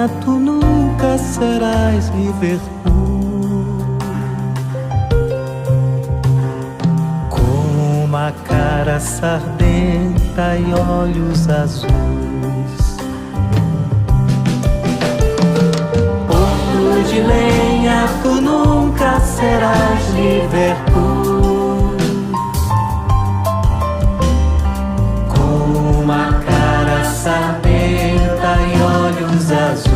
lenha, tu nunca serás Liverpool. Com uma cara sardenta e olhos azuis, porto de lenha, tu nunca serás Liverpool. Com uma cara sardenta e olhos azuis,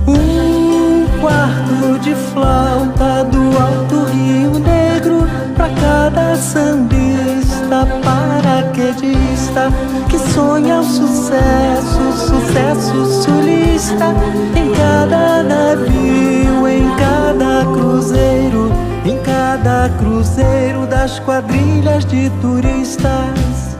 um quarto de flauta do Alto Rio Negro pra cada sambista, paraquedista que sonha o sucesso, sucesso sulista. Em cada navio, em cada cruzeiro, em cada cruzeiro das quadrilhas de turistas.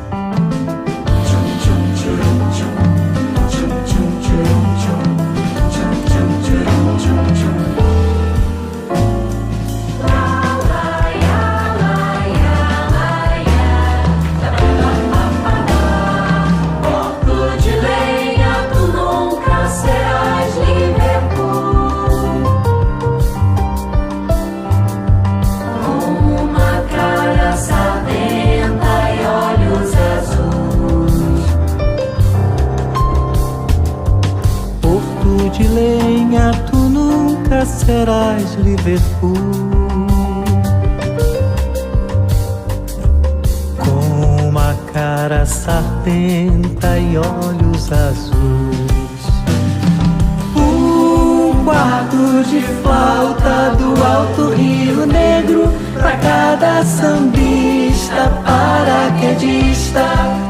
De lenha, tu nunca serás Liverpool. Com uma cara sardenta e olhos azuis, um quarto de flauta do Alto Rio Negro pra cada sambista, paraquedista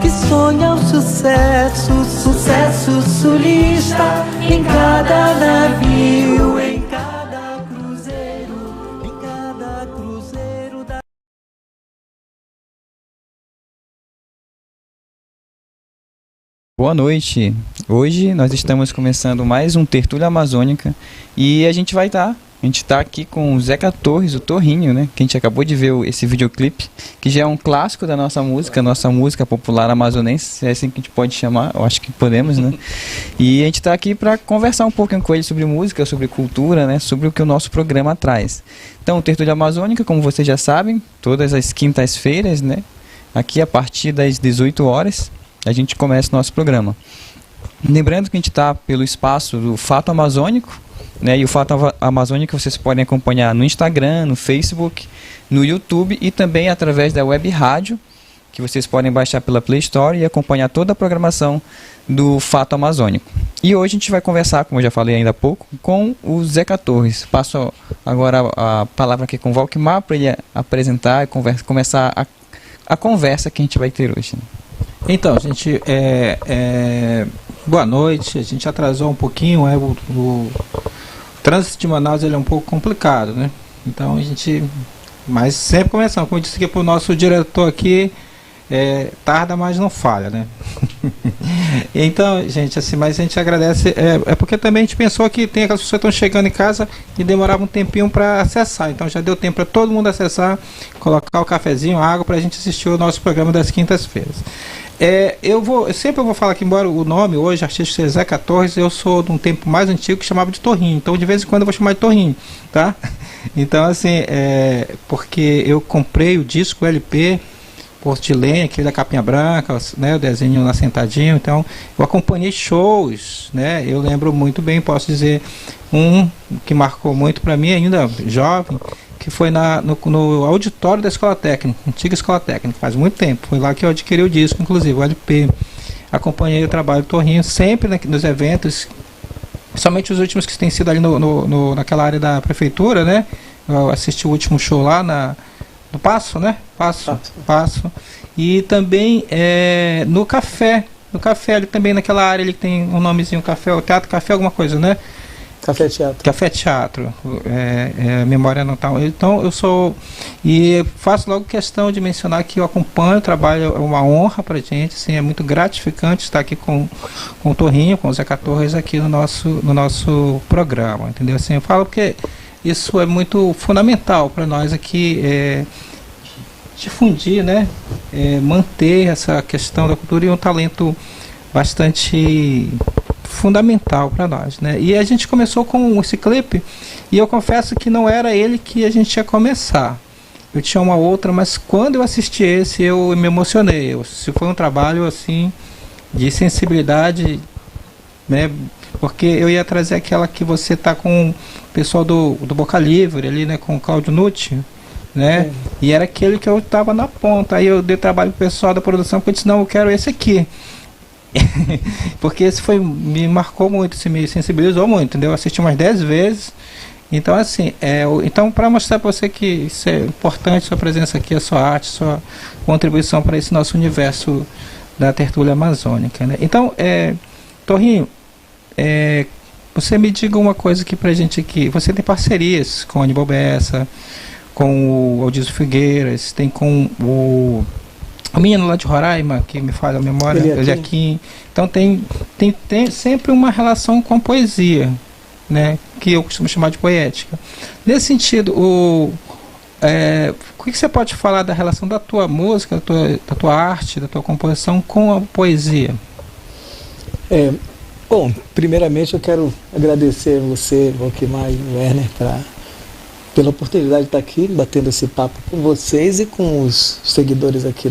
que sonha o sucesso, sucesso sulista. Em cada navio, em cada cruzeiro da... Boa noite. Hoje nós estamos começando mais um Tertúlia Amazônica e a gente está aqui com o Zeca Torres, o Torrinho, né? Que a gente acabou de ver esse videoclipe, que já é um clássico da nossa música popular amazonense, se é assim que a gente pode chamar, eu acho que podemos, né? E a gente está aqui para conversar um pouquinho com ele sobre música, sobre cultura, né? Sobre o que o nosso programa traz. Então, o Tertúlia Amazônica, como vocês já sabem, todas as quintas-feiras, né? Aqui a partir das 18 horas, a gente começa o nosso programa. Lembrando que a gente está pelo espaço do Fato Amazônico, né? E o Fato Amazônico vocês podem acompanhar no Instagram, no Facebook, no YouTube e também através da web rádio, que vocês podem baixar pela Play Store e acompanhar toda a programação do Fato Amazônico. E hoje a gente vai conversar, como eu já falei ainda há pouco, com o Zeca Torres. Passo agora a palavra aqui com o Valquimar para ele apresentar e começar a conversa que a gente vai ter hoje, né? Então, gente, boa noite. A gente atrasou um pouquinho, o trânsito de Manaus ele é um pouco complicado, né? Então mas sempre começando, como eu disse aqui para o nosso diretor aqui, tarda, mas não falha, né? Então, gente, assim, mas a gente agradece, porque também a gente pensou que tem aquelas pessoas que estão chegando em casa e demorava um tempinho para acessar, então já deu tempo para todo mundo acessar, colocar o cafezinho, a água para a gente assistir o nosso programa das quintas-feiras. Eu sempre vou falar que, embora o nome hoje, artista seja Zeca Torres, eu sou de um tempo mais antigo que chamava de Torrinho, então de vez em quando eu vou chamar de Torrinho, tá? Então, assim, porque eu comprei o disco LP Porto de Lenha, aquele da capinha branca, né, o desenho lá sentadinho, então eu acompanhei shows, né, eu lembro muito bem, posso dizer, um que marcou muito para mim, ainda jovem, que foi no auditório da Escola Técnica, antiga Escola Técnica, faz muito tempo, foi lá que eu adquiri o disco, inclusive, o LP. Acompanhei o trabalho do Torrinho, sempre nos eventos, somente os últimos que têm sido ali naquela área da prefeitura, né, eu assisti o último show lá no Passo, né, Passo, e também no Café, ali também naquela área, ele tem um nomezinho, Café, o Teatro Café, alguma coisa, né? Café Teatro, a memória não está. Então eu sou, e faço logo questão de mencionar que eu acompanho o trabalho, é uma honra para a gente, assim, é muito gratificante estar aqui com o Torrinho, com o Zeca Torres aqui no nosso programa, entendeu? Assim, eu falo porque isso é muito fundamental para nós aqui, difundir, né, manter essa questão da cultura e um talento bastante fundamental para nós, né? E a gente começou com esse clipe e eu confesso que não era ele que a gente ia começar. Eu tinha uma outra, mas quando eu assisti esse eu me emocionei. Se foi um trabalho assim de sensibilidade, né? Porque eu ia trazer aquela que você tá com o pessoal do Boca Livre ali, né? Com o Claudio Nucci, né? E era aquele que eu tava na ponta. Aí eu dei trabalho pro pessoal da produção, porque eu disse, não, eu quero esse aqui. Porque esse me marcou muito, me sensibilizou muito, entendeu? Eu assisti umas 10 vezes. Então, assim, então para mostrar para você que isso é importante, sua presença aqui, a sua arte, sua contribuição para esse nosso universo da tertúlia amazônica, né? Então, Torrinho, você me diga uma coisa aqui pra gente aqui. Você tem parcerias com o Aníbal Bessa, com o Aldísio Figueiras, tem com o menino lá de Roraima, que me falha a memória, Eliakim. Então tem sempre uma relação com a poesia, né? Que eu costumo chamar de poética. Nesse sentido, o que você pode falar da relação da tua música, da tua arte, da tua composição com a poesia? Bom, primeiramente eu quero agradecer você, Valquimar e Werner, pela oportunidade de estar aqui, batendo esse papo com vocês e com os seguidores aqui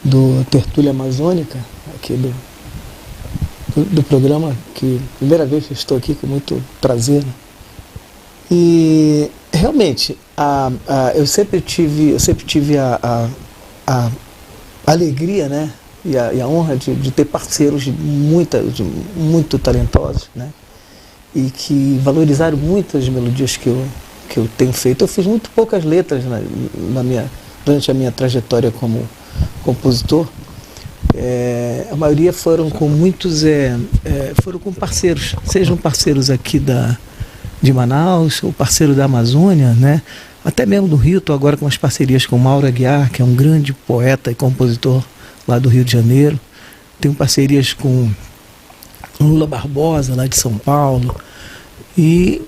do Tertúlia Amazônica, aqui do programa, que primeira vez que estou aqui, com muito prazer. Né? E realmente, eu sempre tive a alegria, né? E a honra de ter parceiros muito talentosos, né? E que valorizaram muitas melodias que eu tenho feito. Eu fiz muito poucas letras durante a minha trajetória como compositor. A maioria foram com foram com parceiros, sejam parceiros aqui de Manaus, ou parceiro da Amazônia, né? Até mesmo do Rio. Estou agora com umas parcerias com Mauro Aguiar, que é um grande poeta e compositor lá do Rio de Janeiro. Tenho parcerias com Lula Barbosa, lá de São Paulo. E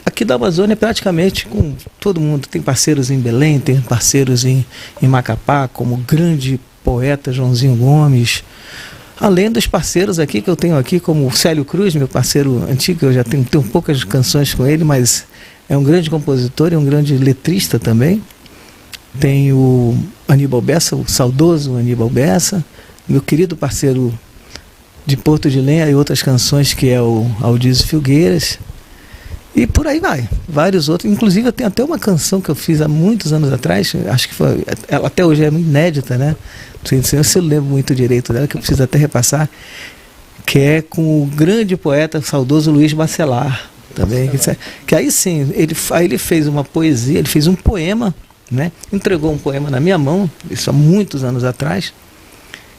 aqui da Amazônia, praticamente com todo mundo. Tem parceiros em Belém, tem parceiros em Macapá, como o grande poeta Joãozinho Gomes. Além dos parceiros aqui que eu tenho aqui, como o Célio Cruz, meu parceiro antigo, eu já tenho poucas canções com ele, mas é um grande compositor e um grande letrista também. Tem o Aníbal Bessa, o saudoso Aníbal Bessa, meu querido parceiro de Porto de Lenha e outras canções, que é o Aldísio Figueiras. E por aí vai, vários outros. Inclusive eu tenho até uma canção que eu fiz há muitos anos atrás, acho que ela até hoje é muito inédita, né? Não sei se eu lembro muito direito dela, que eu preciso até repassar, que é com o grande poeta saudoso Luiz Bacelar também. Que aí sim, ele fez uma poesia, ele fez um poema, né? Entregou um poema na minha mão, isso há muitos anos atrás,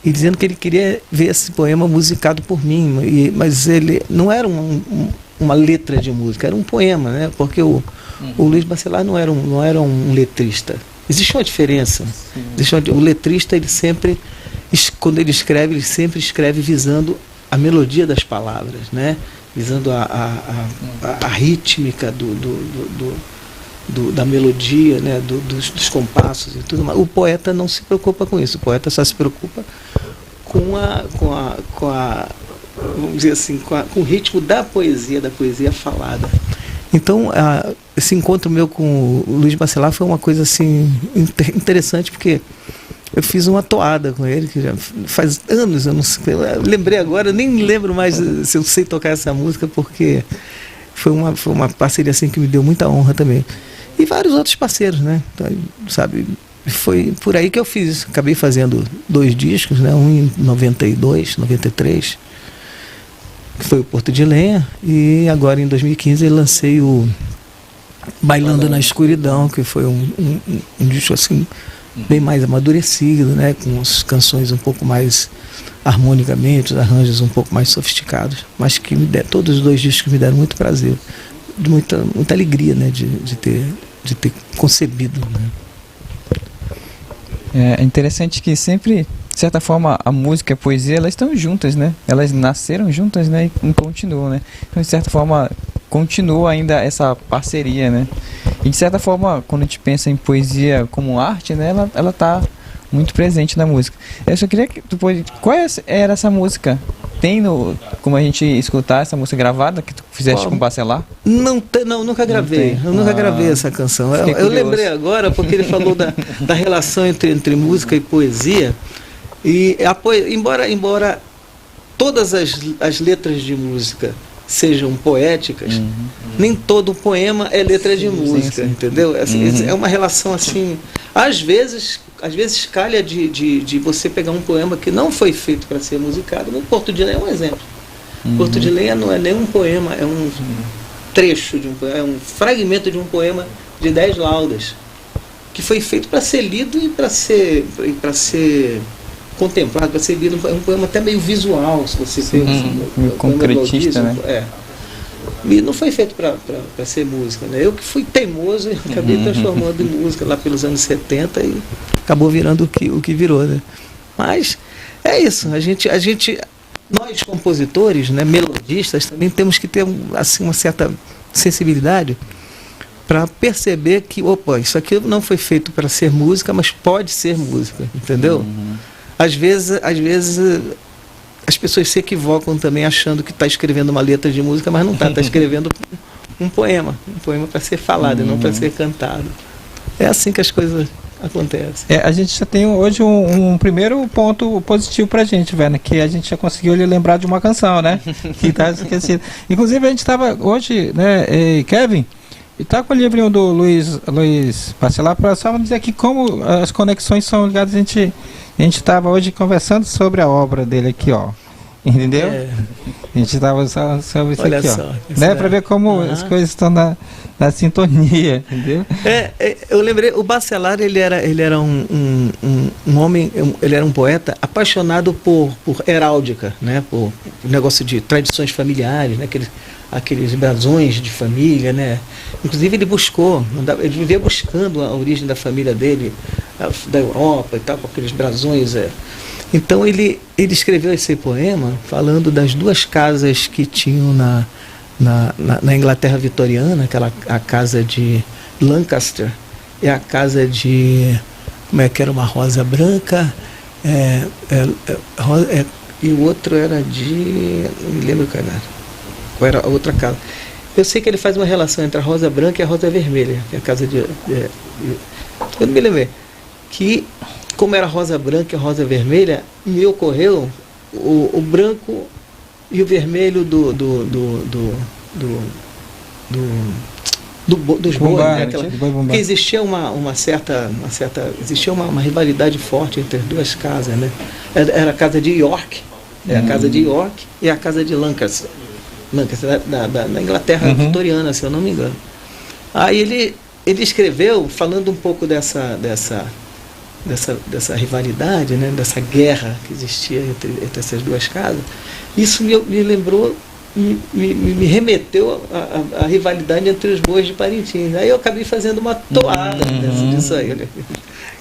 e dizendo que ele queria ver esse poema musicado por mim, mas ele não era uma letra de música, era um poema, né? Porque o Luiz Bacelar não era um letrista. Existe uma diferença. O letrista, ele sempre, quando ele sempre escreve visando a melodia das palavras, né? Visando a rítmica da melodia, né? dos compassos e tudo mais. O poeta não se preocupa com isso. O poeta só se preocupa com vamos dizer assim, com o ritmo da poesia falada. Então, esse encontro meu com o Luiz Bacelar foi uma coisa assim interessante, porque eu fiz uma toada com ele, que já faz anos, eu não sei, eu lembrei agora, eu nem lembro mais se eu sei tocar essa música, porque foi uma parceria assim que me deu muita honra também. E vários outros parceiros, né? Então, sabe, foi por aí que eu fiz isso. Acabei fazendo 2 discos, né? Um em 92, 93, que foi o Porto de Lenha, e agora em 2015 eu lancei o Bailando na Escuridão, que foi um disco assim bem mais amadurecido, né, com as canções um pouco mais harmonicamente, os arranjos um pouco mais sofisticados, mas que todos os 2 discos me deram muito prazer, muita alegria, né, de ter concebido, né. É interessante que sempre, de certa forma, a música e a poesia, elas estão juntas, né? Elas nasceram juntas, né? E continuam, né? Então, de certa forma, continua ainda essa parceria, né? E, de certa forma, quando a gente pensa em poesia como arte, né? Ela tá muito presente na música. Eu só queria que tu pode... Qual era essa música? Tem como a gente escutar essa música gravada que tu fizeste com o Bacelar? Não, nunca gravei. Eu nunca gravei essa canção. Eu lembrei agora porque ele falou da relação entre música e poesia. E embora todas as letras de música sejam poéticas, nem todo poema é letra de música, entendeu? Assim, é uma relação assim. Às vezes calha de você pegar um poema que não foi feito para ser musicado. No Porto de Lenha é um exemplo. Porto de Lenha não é nem um poema, é um trecho de um poema, é um fragmento de um poema de 10 laudas, que foi feito para ser lido e para ser contemplado, para ser lido. É um poema até meio visual, se você meio concretista, né? E não foi feito para ser música, né? Eu que fui teimoso e acabei transformando em música lá pelos anos 70 e acabou virando o que virou, né? Mas é isso, nós compositores, né, melodistas, também temos que ter assim, uma certa sensibilidade para perceber que, isso aqui não foi feito para ser música, mas pode ser música, entendeu? Às vezes as pessoas se equivocam também achando que está escrevendo uma letra de música, mas não está escrevendo um poema para ser falado, não para ser cantado. É assim que as coisas acontecem. A gente já tem hoje um primeiro ponto positivo para a gente, velho, que a gente já conseguiu lembrar de uma canção, né? Que está esquecido. Inclusive a gente estava hoje, né, Kevin, e tá com o livrinho do Luiz Bacelar, para só dizer aqui como as conexões são ligadas. A gente estava hoje conversando sobre a obra dele aqui, ó. Entendeu? A gente estava sobre isso. Olha aqui, ó. Né? Para ver como as coisas estão na sintonia, entendeu? Eu lembrei, o Bacelar, ele era um homem, ele era um poeta apaixonado por heráldica, né? Por negócio de tradições familiares, né? Aqueles brasões de família, né? Inclusive ele vivia buscando a origem da família dele, da Europa e tal, com aqueles brasões. Então ele escreveu esse poema falando das duas casas que tinham na Inglaterra vitoriana, a casa de Lancaster e a casa de, como é que era, uma rosa branca, e o outro era de, não me lembro qual era a outra casa. Eu sei que ele faz uma relação entre a rosa branca e a rosa vermelha, que é a casa de... eu não me lembrei que, como era a rosa branca e a rosa vermelha, me ocorreu o branco e o vermelho dos bois, né? Porque existia existia uma rivalidade forte entre as duas casas, né? Era a casa de York, a casa de York e a casa de Lancaster da Inglaterra vitoriana, se eu não me engano. Aí ele escreveu falando um pouco dessa rivalidade, né, dessa guerra que existia entre essas duas casas. Isso me lembrou, me remeteu à rivalidade entre os bois de Parintins. Aí eu acabei fazendo uma toada disso aí.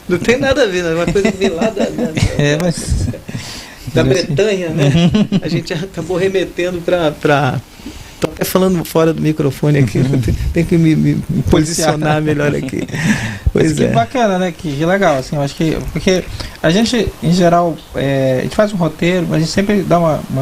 Não tem nada a ver, é uma coisa que vem lá da Bretanha, né? A gente acabou remetendo para... Estou até falando fora do microfone aqui, tem que me posicionar melhor aqui. Pois que bacana, né? Que legal, assim, eu acho que... Porque a gente, em geral, a gente faz um roteiro, a gente sempre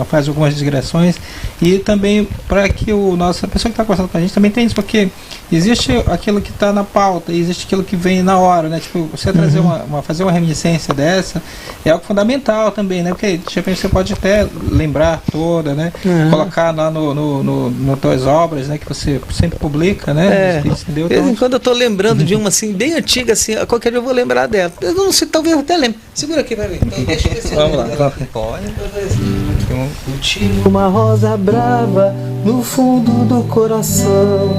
faz algumas digressões, e também para que a pessoa que está conversando com a gente também tem isso, porque existe aquilo que está na pauta, e existe aquilo que vem na hora, né? Tipo, você trazer fazer uma reminiscência dessa é algo fundamental também, né? Porque de repente você pode até lembrar toda, né? Colocar lá nas tuas obras, né? Que você sempre publica, né? De vez em quando eu estou lembrando de uma assim, bem antiga, assim, a qualquer dia eu vou lembrar dela. Eu não sei, talvez eu até lembre. Segura aqui pra mim. Então, deixa eu ver se vamos lá. Pode. Uma rosa brava no fundo do coração.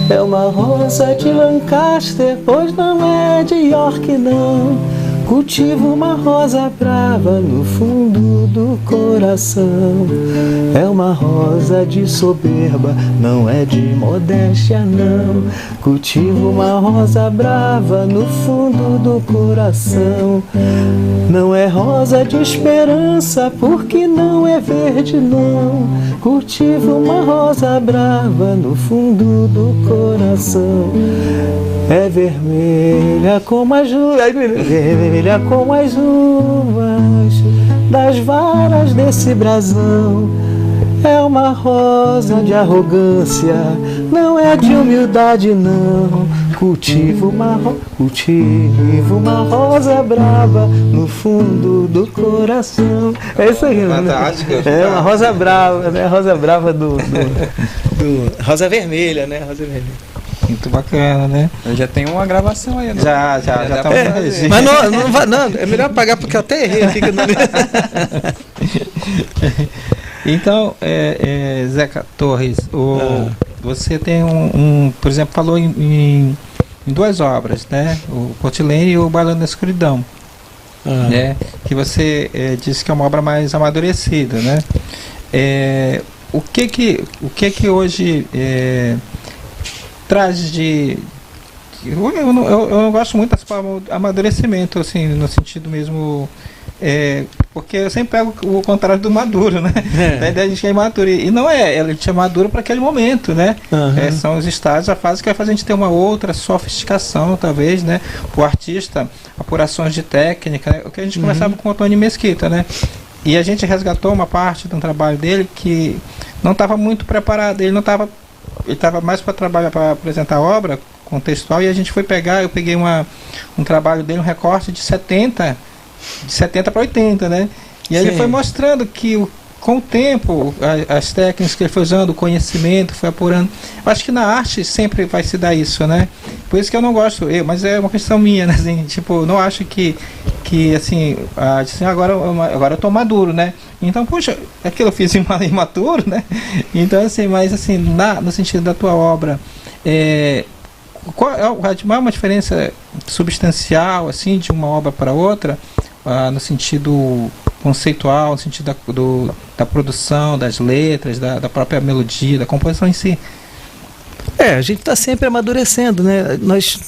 É uma rosa de Lancaster, pois não é de York, não. Cultivo uma rosa brava no fundo do coração. É uma rosa de soberba, não é de modéstia, não. Cultivo uma rosa brava no fundo do coração. Não é rosa de esperança, porque não é verde, não. Cultivo uma rosa brava no fundo do coração. É vermelha como a vermelha como as uvas das varas desse brasão. É uma rosa de arrogância, não é de humildade não. Cultivo uma rosa brava no fundo do coração. É isso aí, Fantástico. É uma rosa brava, né? Rosa brava do rosa vermelha, né? Rosa vermelha. Muito bacana, né? Eu já tenho uma gravação aí, né? Já dá estamos pra no fazer. registro. Mas não vai, não, é melhor apagar porque eu até errei aqui. Que não... Então, Zeca Torres, você tem por exemplo, falou em duas obras, né? O Portilene e o Bailando na Escuridão, né? Que você disse que é uma obra mais amadurecida, né? O que hoje traz de... Eu não gosto muito dessa palavra amadurecimento, assim, no sentido mesmo... porque eu sempre pego o contrário do maduro, né? Da ideia de que é imaturo. E não é, ele é maduro para aquele momento, né? São os estágios, a fase que vai fazer a gente ter uma outra sofisticação, talvez, né? O artista, apurações de técnica, né? O que a gente conversava com o Antônio Mesquita, né? E a gente resgatou uma parte do trabalho dele que não estava muito preparado, ele estava mais para trabalhar, para apresentar a obra contextual, e a gente foi pegar, eu peguei um trabalho dele, um recorte de 70 para 80, né? E aí ele foi mostrando que com o tempo, as técnicas que ele foi usando, o conhecimento, foi apurando. Eu acho que na arte sempre vai se dar isso, né? Por isso que eu não gosto, mas é uma questão minha, né? Assim, tipo, não acho que assim, agora eu tô maduro, né? Então, puxa, aquilo eu fiz imaturo, né? Então, assim, mas assim, no sentido da tua obra, qual é uma diferença substancial, assim, de uma obra para outra? No sentido conceitual, no sentido da produção, das letras, da própria melodia, da composição em si. A gente está sempre amadurecendo, né? Nós,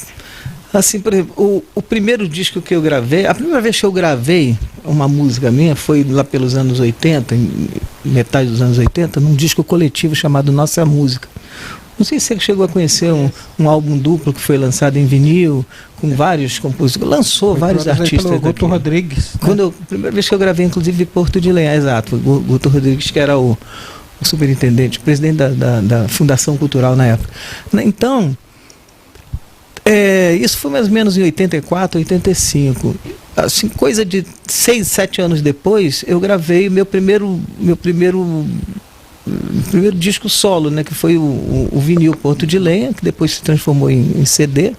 assim, por exemplo, o primeiro disco que eu gravei, a primeira vez que eu gravei uma música minha foi lá pelos anos 80, metade dos anos 80, num disco coletivo chamado Nossa Música. Não sei se você chegou a conhecer um álbum duplo que foi lançado em vinil, com vários compositores. Lançou vários artistas. Guto Rodrigues. A primeira vez que eu gravei, inclusive, Porto de Lenha, exato. Guto Rodrigues, que era o superintendente, o presidente da Fundação Cultural na época. Então, isso foi mais ou menos em 84, 85. Assim, coisa de 6, 7 anos depois, eu gravei meu primeiro disco solo, né, que foi o vinil Porto de Lenha, que depois se transformou em CD.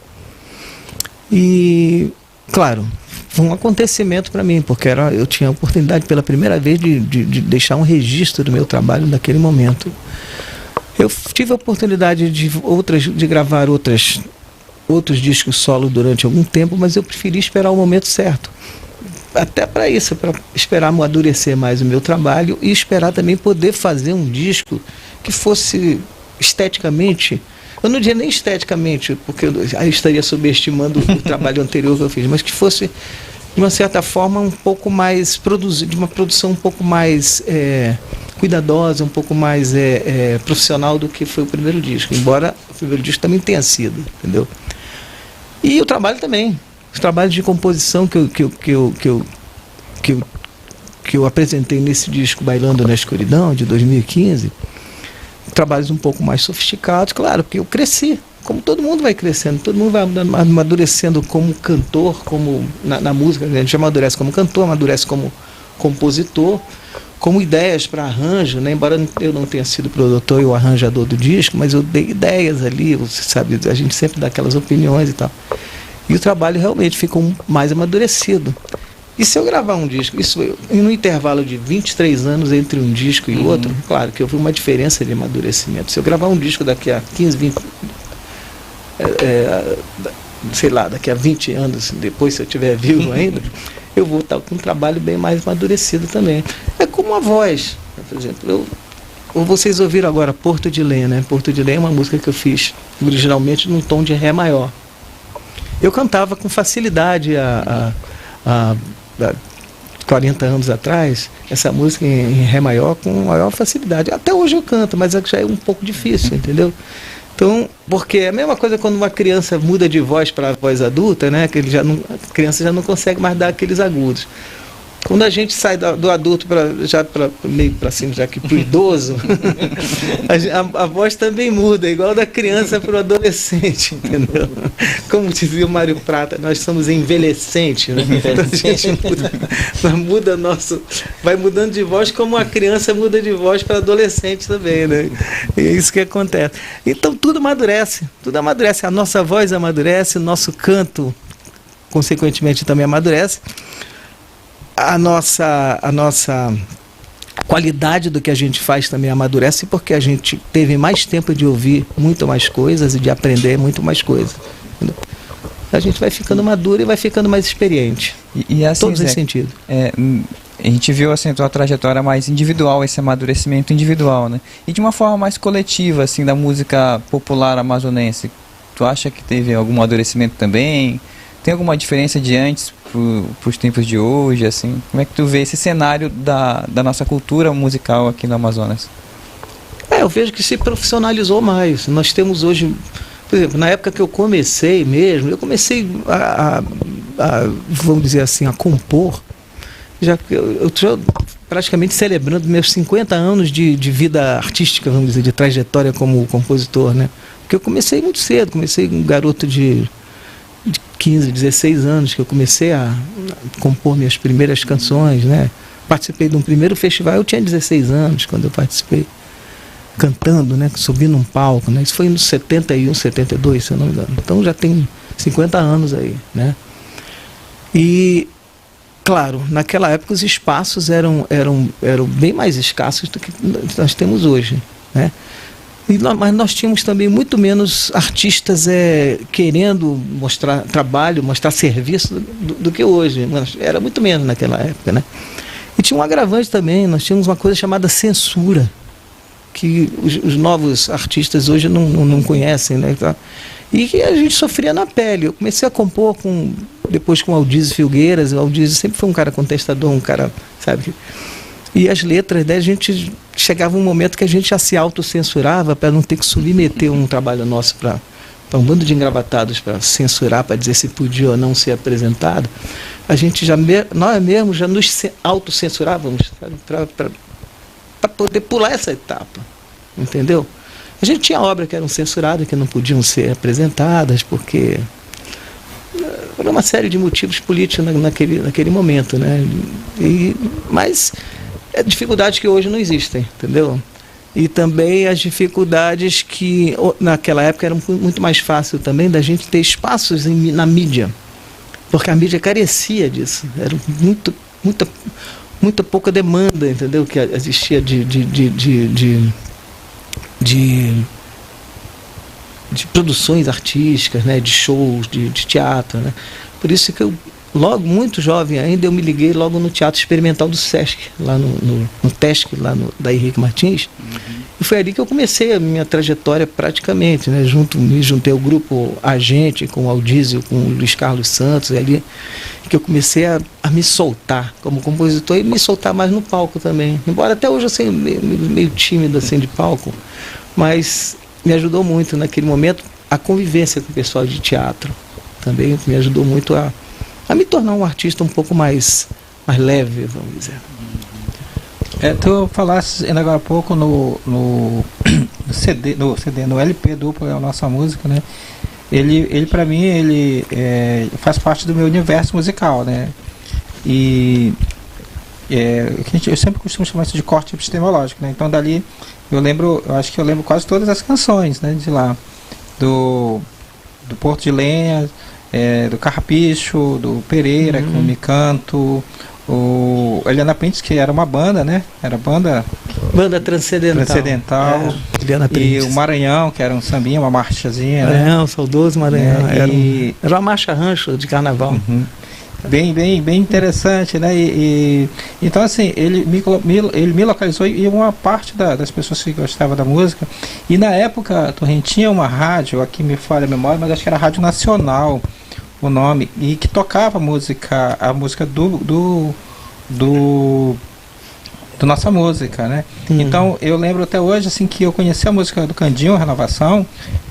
E, claro, foi um acontecimento para mim, porque eu tinha a oportunidade pela primeira vez de deixar um registro do meu trabalho naquele momento. Eu tive a oportunidade de gravar outros discos solo durante algum tempo, mas eu preferi esperar o momento certo. Até para isso, para esperar amadurecer mais o meu trabalho e esperar também poder fazer um disco que fosse esteticamente, eu não diria nem esteticamente, porque eu estaria subestimando o trabalho anterior que eu fiz, mas que fosse, de uma certa forma, um pouco mais de uma produção um pouco mais cuidadosa, um pouco mais profissional do que foi o primeiro disco, embora o primeiro disco também tenha sido, entendeu? E o trabalho também. Os trabalhos de composição que eu apresentei nesse disco Bailando na Escuridão, de 2015, trabalhos um pouco mais sofisticados, claro, porque eu cresci, como todo mundo vai crescendo, todo mundo vai amadurecendo como cantor, como na música, a gente amadurece como cantor, amadurece como compositor, como ideias para arranjo, né? Embora eu não tenha sido produtor e o arranjador do disco, mas eu dei ideias ali, você sabe, a gente sempre dá aquelas opiniões e tal. E o trabalho realmente ficou mais amadurecido. E se eu gravar um disco, isso no intervalo de 23 anos entre um disco e outro, claro que houve uma diferença de amadurecimento. Se eu gravar um disco daqui a 15, 20, sei lá, daqui a 20 anos depois, se eu estiver vivo ainda, eu vou estar com um trabalho bem mais amadurecido também. É como a voz, por exemplo. Vocês ouviram agora Porto de Lenha, né? Porto de Lenha é uma música que eu fiz originalmente num tom de Ré maior. Eu cantava com facilidade há 40 anos atrás, essa música em Ré maior com maior facilidade. Até hoje eu canto, mas já é um pouco difícil, entendeu? Então, porque é a mesma coisa quando uma criança muda de voz para a voz adulta, né? Que ele já não, a criança já não consegue mais dar aqueles agudos. Quando a gente sai do adulto meio para cima, já que para o idoso, a voz também muda, igual da criança para o adolescente, entendeu? Como dizia o Mário Prata, nós somos envelhecentes, né? Então a gente muda vai mudando de voz como a criança muda de voz para adolescente também, né? E é isso que acontece. Então tudo amadurece, a nossa voz amadurece, o nosso canto, consequentemente, também amadurece. A nossa qualidade do que a gente faz também amadurece, porque a gente teve mais tempo de ouvir muito mais coisas e de aprender muito mais coisas. Entendeu? A gente vai ficando maduro e vai ficando mais experiente. E assim, todos Zé, esse sentido. A gente viu assim, a tua trajetória mais individual, esse amadurecimento individual, né? E de uma forma mais coletiva, assim, da música popular amazonense. Tu acha que teve algum amadurecimento também? Tem alguma diferença de antes para os tempos de hoje, assim? Como é que tu vê esse cenário da nossa cultura musical aqui no Amazonas? Eu vejo que se profissionalizou mais. Nós temos hoje, por exemplo, na época que eu comecei vamos dizer assim, a compor, eu estou praticamente celebrando meus 50 anos de vida artística, vamos dizer, de trajetória como compositor, né? Porque eu comecei muito cedo, comecei um garoto de 15, 16 anos que eu comecei a compor minhas primeiras canções, né? Participei de um primeiro festival, eu tinha 16 anos quando eu participei, cantando, né? Subi num palco, né? Isso foi nos 71, 72, se eu não me engano. Então já tem 50 anos aí, né? E, claro, naquela época os espaços eram bem mais escassos do que nós temos hoje, né? Mas nós tínhamos também muito menos artistas querendo mostrar trabalho, mostrar serviço do que hoje. Era muito menos naquela época, né? E tinha um agravante também, nós tínhamos uma coisa chamada censura, que os novos artistas hoje não conhecem, né? E que a gente sofria na pele. Eu comecei a compor depois com o Aldizio Filgueiras. O Aldizio sempre foi um cara contestador, um cara, sabe? E as letras, né, a gente chegava um momento que a gente já se autocensurava para não ter que submeter um trabalho nosso para um bando de engravatados para censurar, para dizer se podia ou não ser apresentado. A gente nós mesmos já nos autocensurávamos para poder pular essa etapa, entendeu? A gente tinha obras que eram censuradas, que não podiam ser apresentadas, porque por uma série de motivos políticos naquele momento, né? Mas dificuldades que hoje não existem, entendeu? E também as dificuldades que naquela época eram muito mais fácil também da gente ter espaços na mídia, porque a mídia carecia disso, era muita pouca demanda, entendeu? Que existia de produções artísticas, né? De shows, de teatro, né? Por isso que eu, logo, muito jovem ainda, eu me liguei logo no Teatro Experimental do Sesc, lá no TESC, da Henrique Martins. E foi ali que eu comecei a minha trajetória praticamente, né? Me juntei ao grupo Agente, com o Aldizio, com o Luiz Carlos Santos, ali que eu comecei a me soltar como compositor e me soltar mais no palco também. Embora até hoje eu seja meio tímido assim de palco, mas me ajudou muito naquele momento a convivência com o pessoal de teatro. Também me ajudou muito a me tornar um artista um pouco mais leve, vamos dizer. Tu falaste ainda agora há pouco no LP duplo, é a nossa música, né? Ele para mim, ele faz parte do meu universo musical, né? E eu sempre costumo chamar isso de corte epistemológico, né? Então dali eu acho que eu lembro quase todas as canções, né? De lá, do Porto de Lenha, do Carrapicho, do Pereira, com o Me Canto, o Eliana Prince, que era uma banda, né? Era banda Transcendental. E o Maranhão, que era um sambinha, uma marchazinha, Maranhão, né? Saudoso Maranhão. Era uma marcha rancho de carnaval. Bem interessante, né? Então, assim, ele me localizou, e uma parte das pessoas que gostavam da música. E na época, Torrinho, tinha uma rádio, aqui me falha a memória, mas acho que era a Rádio Nacional, o nome, e que tocava a música do nossa música, né? Então eu lembro até hoje assim que eu conheci a música do Candinho, Renovação,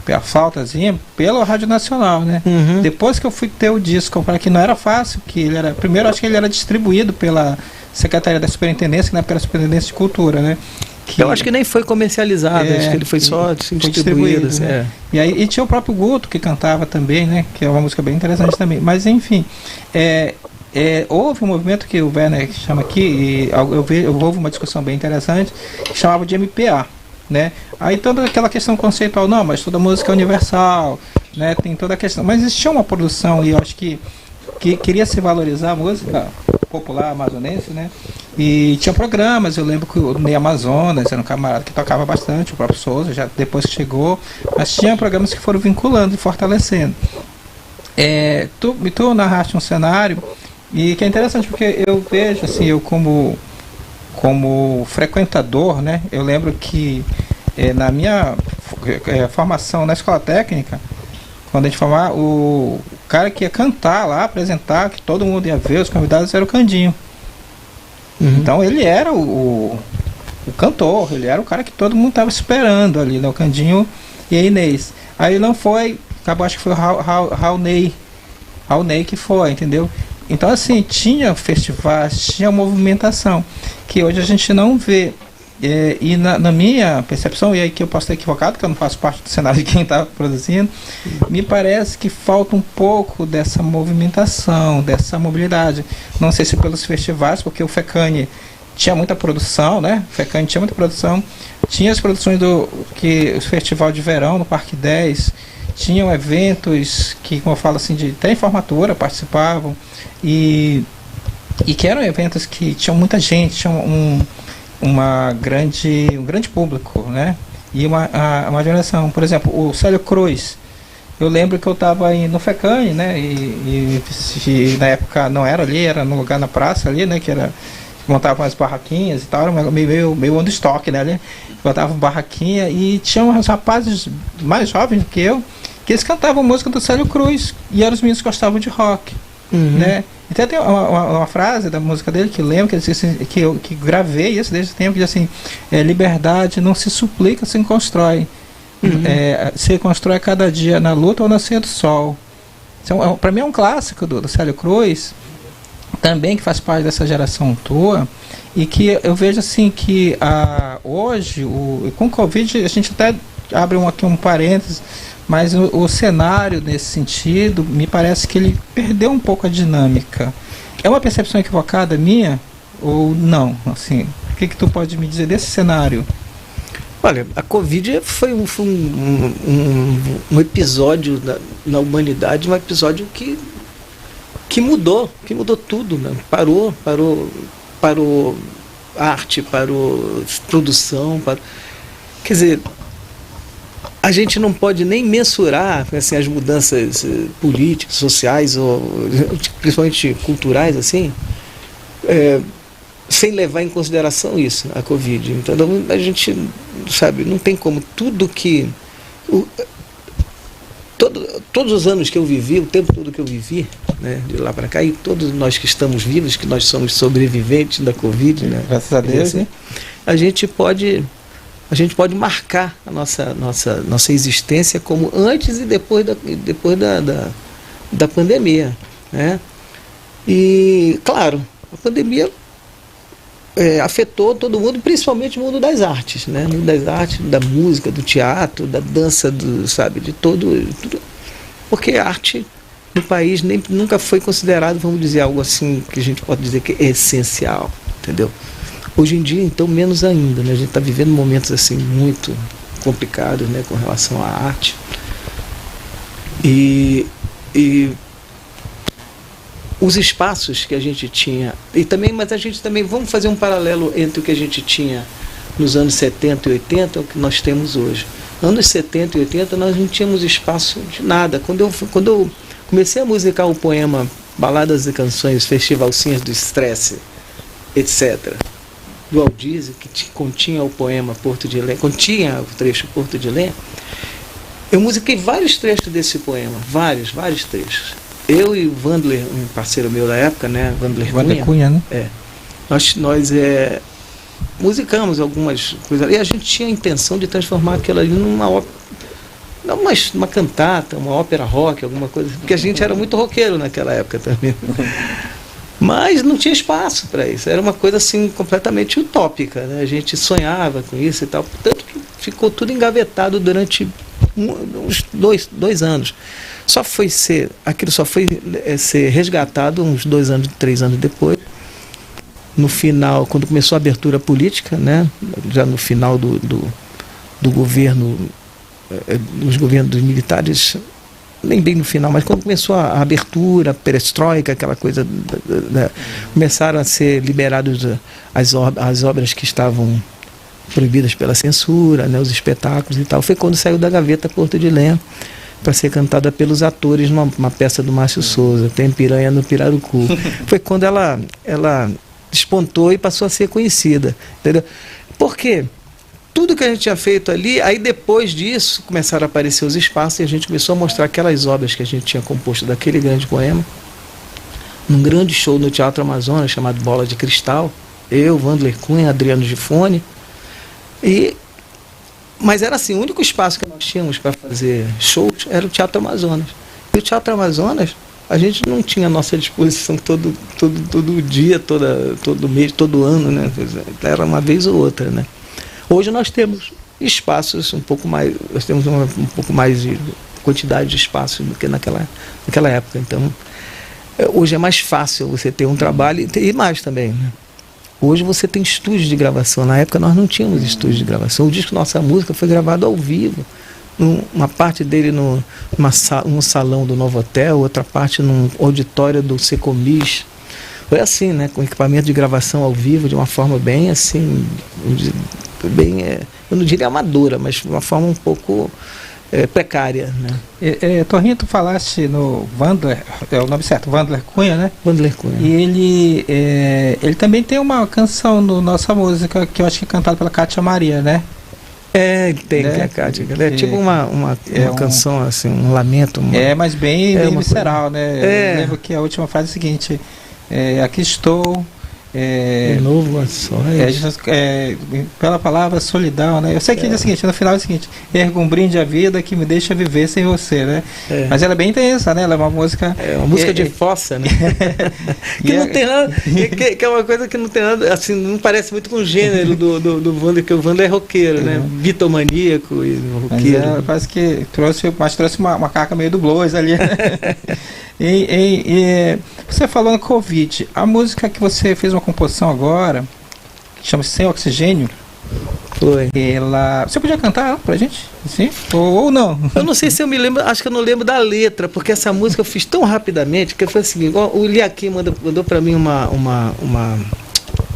a flautazinha pela Rádio Nacional, né? Uhum. Depois que eu fui ter o disco, para que não era fácil, que ele era, primeiro acho que ele era distribuído pela Secretaria da Superintendência, que não é pela Superintendência de Cultura, né? Eu acho que nem foi comercializado, acho que ele foi só distribuído. Assim, né? E tinha o próprio Guto que cantava também, né? Que é uma música bem interessante também. Mas enfim, houve um movimento que o Werner chama aqui, e houve uma discussão bem interessante, que chamava de MPA, né? Aí toda aquela questão conceitual, não, mas toda música é universal, né? Tem toda a questão. Mas existia uma produção, e eu acho que queria se valorizar a música popular amazonense, né? E tinha programas, eu lembro que o Ney Amazonas era um camarada que tocava bastante, o próprio Souza, já depois que chegou, mas tinha programas que foram vinculando e fortalecendo. Tu narraste um cenário, e que é interessante, porque eu vejo, assim, eu como frequentador, né? Eu lembro que na minha formação na escola técnica, quando a gente formava, o cara que ia cantar lá, apresentar, que todo mundo ia ver, os convidados, era o Candinho. Uhum. Então ele era o cantor, ele era o cara que todo mundo estava esperando ali, né? O Candinho e a Inês. Aí não foi, acabou, acho que foi o Raul Ney que foi, entendeu? Então assim, tinha festivais, tinha movimentação, que hoje a gente não vê. E na minha percepção, e aí que eu posso estar equivocado, que eu não faço parte do cenário de quem está produzindo, me parece que falta um pouco dessa movimentação, dessa mobilidade. Não sei se pelos festivais, porque o FECANI tinha muita produção, né? O FECANI tinha muita produção, tinha as produções o Festival de Verão no Parque 10, tinham eventos que, como eu falo assim, de até em formatura participavam, e que eram eventos que tinham muita gente, tinham um grande público, né? E uma geração. Por exemplo, o Célio Cruz, eu lembro que eu estava no FECANI, né? E na época não era ali, era no lugar na praça ali, né? Que era, montavam umas barraquinhas e tal, era meio on the stock, né? Ali, botavam barraquinha, e tinha uns rapazes mais jovens do que eu, que eles cantavam música do Célio Cruz, e eram os meninos que gostavam de rock, né? Então tem uma frase da música dele que lembro, que ele disse assim, que eu gravei isso desde o tempo, que diz assim: liberdade não se suplica, se constrói. Se constrói cada dia na luta ou na nascer do sol. Então, para mim é um clássico do Célio Cruz, também, que faz parte dessa geração tua, e que eu vejo assim que hoje, com o Covid, a gente até abre aqui um parênteses, mas o cenário nesse sentido, me parece que ele perdeu um pouco a dinâmica. É uma percepção equivocada minha ou não? Assim, o que tu pode me dizer desse cenário? Olha, a Covid foi um episódio na humanidade, um episódio que mudou tudo, né? Parou arte, parou produção, quer dizer, a gente não pode nem mensurar assim, as mudanças políticas, sociais, ou principalmente culturais, assim, sem levar em consideração isso, a Covid. Então a gente, sabe, não tem como tudo que... Todos os anos que eu vivi, o tempo todo que eu vivi, né, de lá para cá, e todos nós que estamos vivos, que nós somos sobreviventes da Covid, né, graças a Deus, assim, a gente pode marcar a nossa existência como antes e depois da pandemia, né? E, claro, a pandemia afetou todo mundo, principalmente o mundo das artes, né? O mundo das artes, da música, do teatro, da dança, de tudo. Porque a arte no país nunca foi considerado, vamos dizer, algo assim que a gente pode dizer que é essencial, entendeu? Hoje em dia, então, menos ainda, né? A gente está vivendo momentos assim muito complicados, né, com relação à arte. E os espaços que a gente tinha, mas a gente também, vamos fazer um paralelo entre o que a gente tinha nos anos 70 e 80 e o que nós temos hoje. Anos 70 e 80 nós não tínhamos espaço de nada. Quando eu comecei a musicar o poema Baladas e Canções, Festivalzinhas do Estresse, etc., do Aldizzi, que continha o poema Porto de Lé, continha o trecho Porto de Lé, eu musiquei vários trechos desse poema, vários trechos. Eu e o Wandler, um parceiro meu da época, né, Wandler Cunha, né? Nós musicamos algumas coisas, e a gente tinha a intenção de transformar aquilo ali numa uma cantata, uma ópera rock, alguma coisa, porque a gente era muito roqueiro naquela época também. Mas não tinha espaço para isso, era uma coisa assim completamente utópica, né? A gente sonhava com isso e tal, tanto que ficou tudo engavetado durante uns 2 anos. Aquilo só foi ser resgatado uns 2 anos, 3 anos depois, no final, quando começou a abertura política, né? Já no final do governo, dos governos dos militares, nem bem no final, mas quando começou a abertura, a perestroika, aquela coisa, começaram a ser liberados as obras que estavam proibidas pela censura, né, os espetáculos e tal. Foi quando saiu da gaveta Porto de Lenha para ser cantada pelos atores numa peça do Márcio Souza, Tem Piranha no Pirarucu. Foi quando ela despontou e passou a ser conhecida, entendeu? Por quê? Tudo que a gente tinha feito ali, aí depois disso começaram a aparecer os espaços e a gente começou a mostrar aquelas obras que a gente tinha composto daquele grande poema, num grande show no Teatro Amazonas chamado Bola de Cristal, eu, Wandler Cunha, Adriano Gifone, mas era assim, o único espaço que nós tínhamos para fazer shows era o Teatro Amazonas. E o Teatro Amazonas, a gente não tinha à nossa disposição todo dia, todo mês, todo ano, né? Era uma vez ou outra, né? Hoje nós temos espaços um pouco mais, nós temos um pouco mais de quantidade de espaços do que naquela época. Então, hoje é mais fácil você ter um trabalho e mais também, né? Hoje você tem estúdios de gravação. Na época nós não tínhamos estúdios de gravação. O disco Nossa Música foi gravado ao vivo. Uma parte dele num salão do Novo Hotel, outra parte num auditório do Secomis. Foi assim, né? Com equipamento de gravação ao vivo, de uma forma bem assim, eu não diria amadora, mas de uma forma um pouco precária, né? Torrinho, tu falaste no Wandler, é o nome certo, Wandler Cunha, né? Wandler Cunha. E ele também tem uma canção no Nossa Música, que eu acho que é cantada pela Cátia Maria, né? Tem a Cátia. É tipo uma canção, assim, um lamento. Mas bem visceral, né? Eu lembro que a última frase é a seguinte: aqui estou. De novo, pela palavra solidão, né? Eu sei que diz o seguinte, no final é o seguinte: ergo um brinde à vida que me deixa viver sem você, né? Mas ela é bem intensa, né? Ela é uma música. É uma música de fossa, né? Que não tem nada. Que é uma coisa que não tem nada, assim, não parece muito com o gênero do Wandler, que o Wandler é roqueiro, né? Bitomaníaco e roqueiro. Parece que trouxe uma carga meio do blues ali. E você falou no Covid, a música que você fez uma composição agora, que chama-se Sem Oxigênio, foi. Você podia cantar pra gente? Sim? Ou não? Eu não sei se eu me lembro, acho que eu não lembro da letra, porque essa música eu fiz tão rapidamente que foi assim, igual o Liaquim mandou pra mim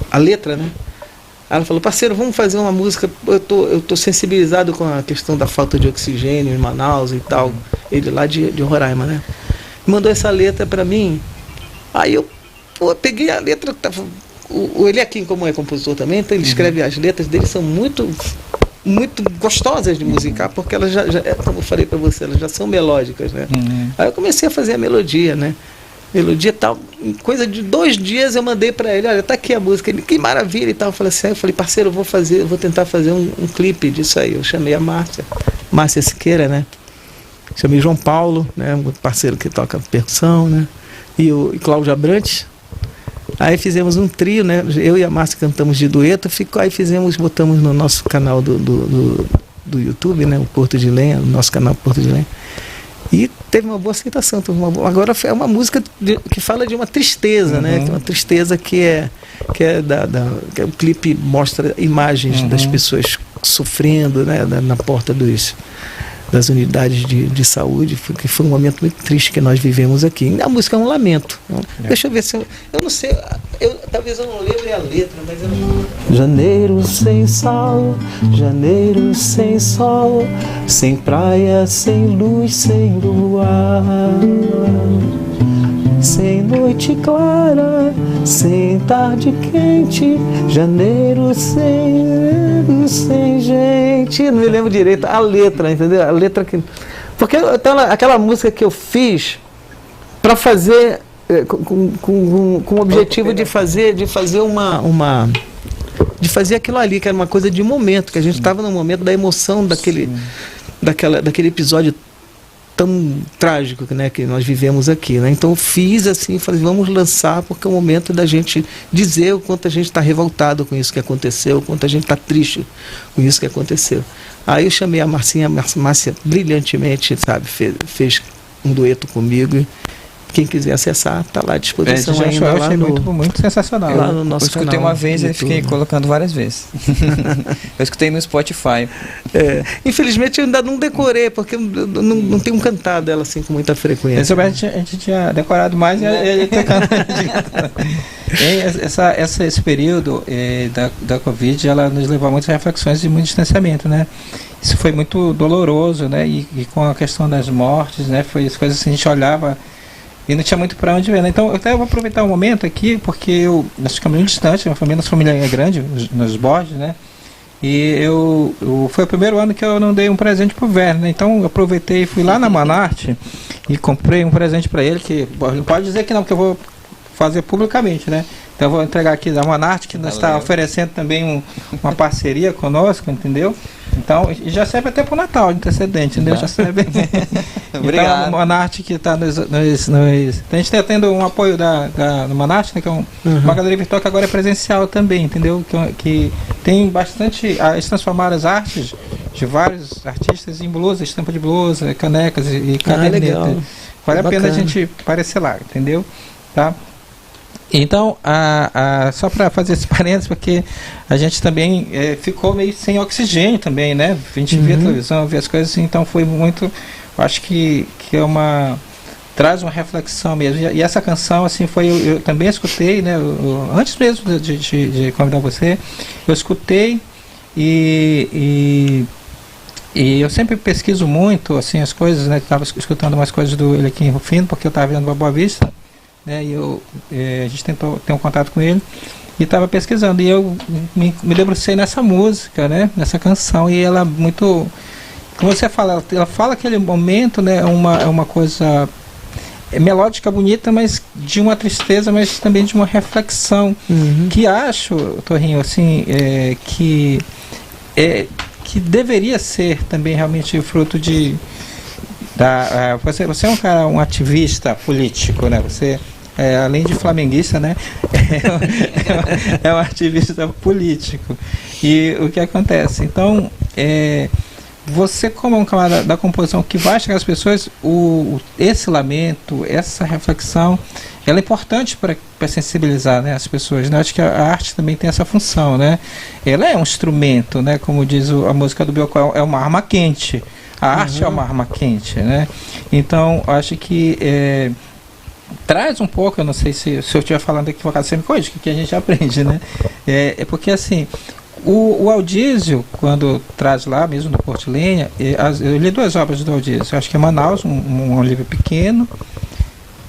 a letra, né? Ela falou: parceiro, vamos fazer uma música, eu tô sensibilizado com a questão da falta de oxigênio em Manaus e tal, ele lá de Roraima, né? Mandou essa letra para mim, aí eu peguei a letra, o Eliakim, como é compositor também, então ele escreve, as letras dele são muito, muito gostosas de musicar, porque elas já como eu falei para você, elas já são melódicas, né? Aí eu comecei a fazer a melodia, né? Melodia tal, em coisa de 2 dias eu mandei para ele: olha, tá aqui a música. Ele: que maravilha e tal. Eu falei: parceiro, eu vou tentar fazer um clipe disso aí. Eu chamei a Márcia Siqueira, né? Chamei João Paulo, né, um parceiro que toca percussão, né, e Cláudio Abrantes. Aí fizemos um trio, né, eu e a Márcia cantamos de dueto, aí botamos no nosso canal do YouTube, né, o Porto de Lenha, o nosso canal Porto de Lenha. E teve uma boa aceitação. Agora é uma música que fala de uma tristeza, né, que é uma tristeza que o clipe mostra imagens das pessoas sofrendo, né, na porta das unidades de saúde, que foi um momento muito triste que nós vivemos aqui. A música é um lamento. Deixa eu ver se eu não sei, talvez eu não lembre a letra, mas eu não... Janeiro sem sal, janeiro sem sol, sem praia, sem luz, sem luar, sem noite clara, sem tarde quente, janeiro sem gente. Não me lembro direito a letra, entendeu? A letra que... Porque aquela música que eu fiz para fazer com o objetivo de fazer de fazer aquilo ali, que era uma coisa de momento, que a gente estava no momento da emoção daquele... daquele episódio tão trágico, né, que nós vivemos aqui, né? Então eu fiz assim, falei, vamos lançar, porque é o momento da gente dizer o quanto a gente está revoltado com isso que aconteceu, o quanto a gente está triste com isso que aconteceu. Aí eu chamei a Márcia brilhantemente, sabe, fez um dueto comigo. Quem quiser acessar, está lá à disposição ainda. Eu lá achei no, muito sensacional. lá no nosso Eu escutei canal uma vez e no fiquei YouTube. colocando várias vezes. Eu escutei no Spotify. Infelizmente eu ainda não decorei, porque eu não tenho cantado ela assim com muita frequência. A gente tinha decorado mais e ele tocando. Esse período da Covid, ela nos levou a muitas reflexões e muito distanciamento, né? Isso foi muito doloroso, né? E com a questão das mortes, né? Foi as coisas assim, a gente olhava e não tinha muito para onde ver, né? Então eu até vou aproveitar o momento aqui, porque nós ficamos muito distantes, nossa família é grande, nos Borges, né? E foi o primeiro ano que eu não dei um presente pro Werner, né? Então eu aproveitei e fui lá na Manarte e comprei um presente para ele, que não pode dizer que não, porque eu vou fazer publicamente, né? Então eu vou entregar aqui da Manarte, que nos está oferecendo também uma parceria conosco, entendeu? Então, e já serve até para o Natal, antecedente, entendeu? Já serve. Obrigado. Então, o Manarte que está a gente está tendo um apoio da Manarte, né, que é uma galeria virtual que agora é presencial também, entendeu? Que tem bastante. Eles transformaram as artes de vários artistas em blusa, estampa de blusa, canecas e caderneta. Legal. Vale a pena a Bacana. gente aparecer lá, entendeu? Tá? Então, só para fazer esse parênteses, porque a gente também ficou meio sem oxigênio também, né? A gente via televisão, via as coisas assim, então foi muito, eu acho que traz uma reflexão mesmo. E essa canção, assim, eu também escutei, né? Antes mesmo de convidar você, eu escutei e eu sempre pesquiso muito, assim, as coisas, né? Estava escutando umas coisas do Eliakim Rufino, porque eu estava vendo Boa Vista, né, e a gente tentou ter um contato com ele e estava pesquisando, e eu me debrucei nessa música, né, nessa canção, e ela muito, como você fala, ela fala aquele momento, né, é uma coisa melódica, bonita, mas de uma tristeza, mas também de uma reflexão, que acho, Torrinho, assim, que deveria ser também realmente fruto você é um cara, um ativista político, né? Você, além de flamenguista, né? É um ativista político. E o que acontece? Então, você, como um camarada da composição que vai chegar às pessoas, esse lamento, essa reflexão, ela é importante para sensibilizar, né, as pessoas, né? Acho que a arte também tem essa função, né? Ela é um instrumento, né? Como diz a música do Belcó, é uma arma quente. A arte é uma arma quente, né? Então, acho que traz um pouco, eu não sei se eu estiver falando equivocado, você me corrige, que a gente aprende, né? Porque, assim, o Aldísio, quando traz lá, mesmo no Porto Lenha, eu li 2 obras do Aldísio. Eu acho que é Manaus, um livro pequeno,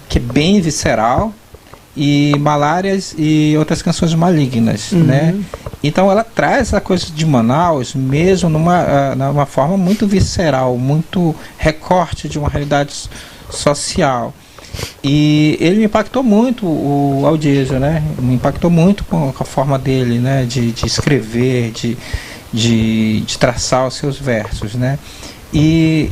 que é bem visceral, e Malárias e Outras Canções Malignas, né? Então ela traz a coisa de Manaus mesmo numa forma muito visceral, muito recorte de uma realidade social. E ele me impactou muito, o Aldísio, né? Me impactou muito com a forma dele, né? De escrever, de traçar os seus versos, né? E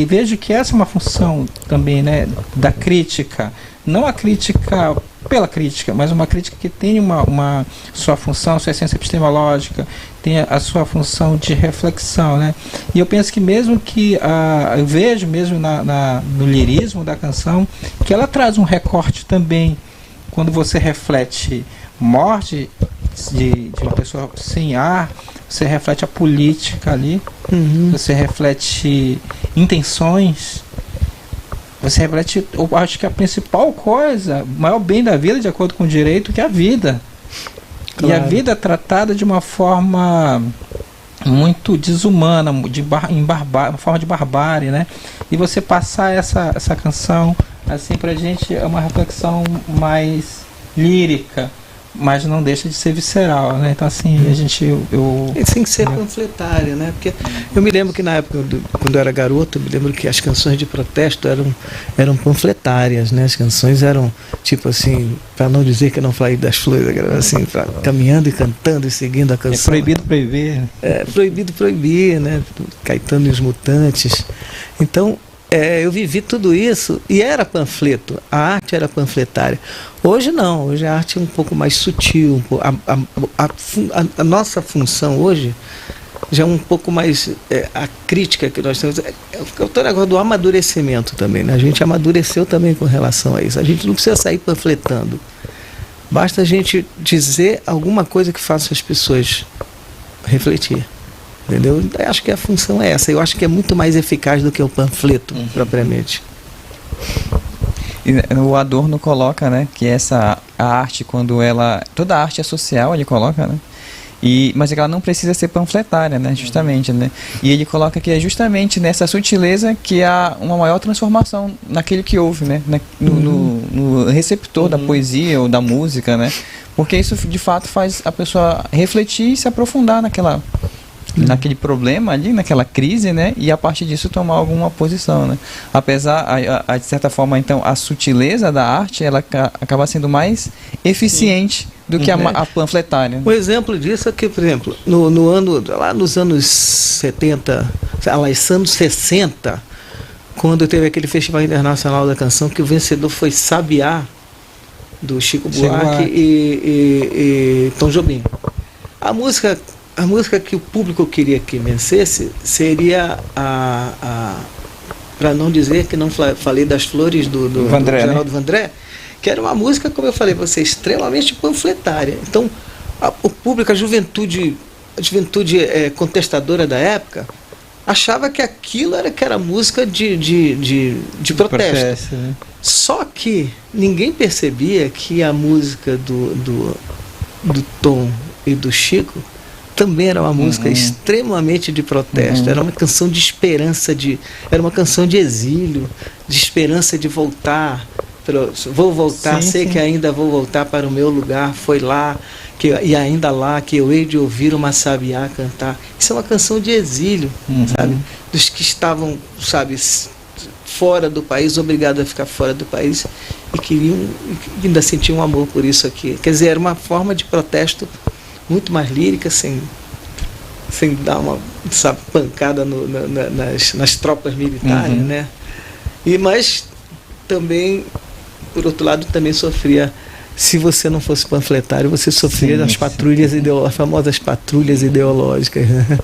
vejo que essa é uma função também, né, da crítica, não a crítica pela crítica, mas uma crítica que tem uma sua função, sua essência epistemológica, tem a sua função de reflexão, né? E eu penso que mesmo que eu vejo mesmo no lirismo da canção que ela traz um recorte também, quando você reflete morte de uma pessoa sem ar, você reflete a política ali, você reflete intenções, você reflete, eu acho que a principal coisa, o maior bem da vida, de acordo com o direito, que é a vida. Claro. E a vida é tratada de uma forma muito desumana, uma forma de barbárie, né? E você passar essa canção assim pra gente é uma reflexão mais lírica, mas não deixa de ser visceral, né? Então assim, a gente... Ele tem que ser panfletário, né? Porque eu me lembro que na época, quando eu era garoto, eu me lembro que as canções de protesto eram panfletárias, né? As canções eram, tipo assim, para não dizer que eu não falei das flores, era assim, caminhando e cantando e seguindo a canção. É proibido proibir. É, proibido proibir, né? Caetano e os Mutantes. Então, eu vivi tudo isso e era panfleto, a arte era panfletária. Hoje não, hoje a arte é um pouco mais sutil, a nossa função hoje já é um pouco mais, a crítica que nós temos, eu estou agora do amadurecimento também, né? A gente amadureceu também com relação a isso, a gente não precisa sair panfletando, basta a gente dizer alguma coisa que faça as pessoas refletir. Entendeu? Eu acho que a função é essa. Eu acho que é muito mais eficaz do que o panfleto, propriamente. E o Adorno coloca, né, que a arte, quando toda a arte é social, ele coloca, né? Mas ela não precisa ser panfletária, né, justamente, né? E ele coloca que é justamente nessa sutileza que há uma maior transformação naquele que ouve, né? No receptor da poesia ou da música, né? Porque isso, de fato, faz a pessoa refletir e se aprofundar naquele problema ali, naquela crise, né? E a partir disso tomar alguma posição, né? Apesar, de certa forma, então, a sutileza da arte, ela acaba sendo mais eficiente do que a panfletária. Um exemplo disso é que, por exemplo, lá nos anos 70, lá nos anos 60, quando teve aquele Festival Internacional da Canção, que o vencedor foi Sabiá, do Chico Buarque e Tom Jobim. A música que o público queria que vencesse seria para não dizer que não falei das flores do Vandré, Geraldo Vandré, que era uma música, como eu falei para você, extremamente panfletária. Então, o público, a juventude contestadora da época, achava que aquilo era música de protesto. Né? Só que ninguém percebia que a música do Tom e do Chico também era uma música extremamente de protesto, era uma canção de esperança, era uma canção de exílio, de esperança de voltar, vou voltar, sei que ainda vou voltar para o meu lugar, foi lá, e ainda lá que eu hei de ouvir uma sabiá cantar. Isso é uma canção de exílio, sabe? Dos que estavam, sabe, fora do país, obrigados a ficar fora do país, e ainda sentiam um amor por isso aqui. Quer dizer, era uma forma de protesto muito mais lírica, sem dar uma, sabe, pancada nas tropas militares, né? Mas também, por outro lado, também sofria, se você não fosse panfletário, você sofria das patrulhas as famosas patrulhas ideológicas, né?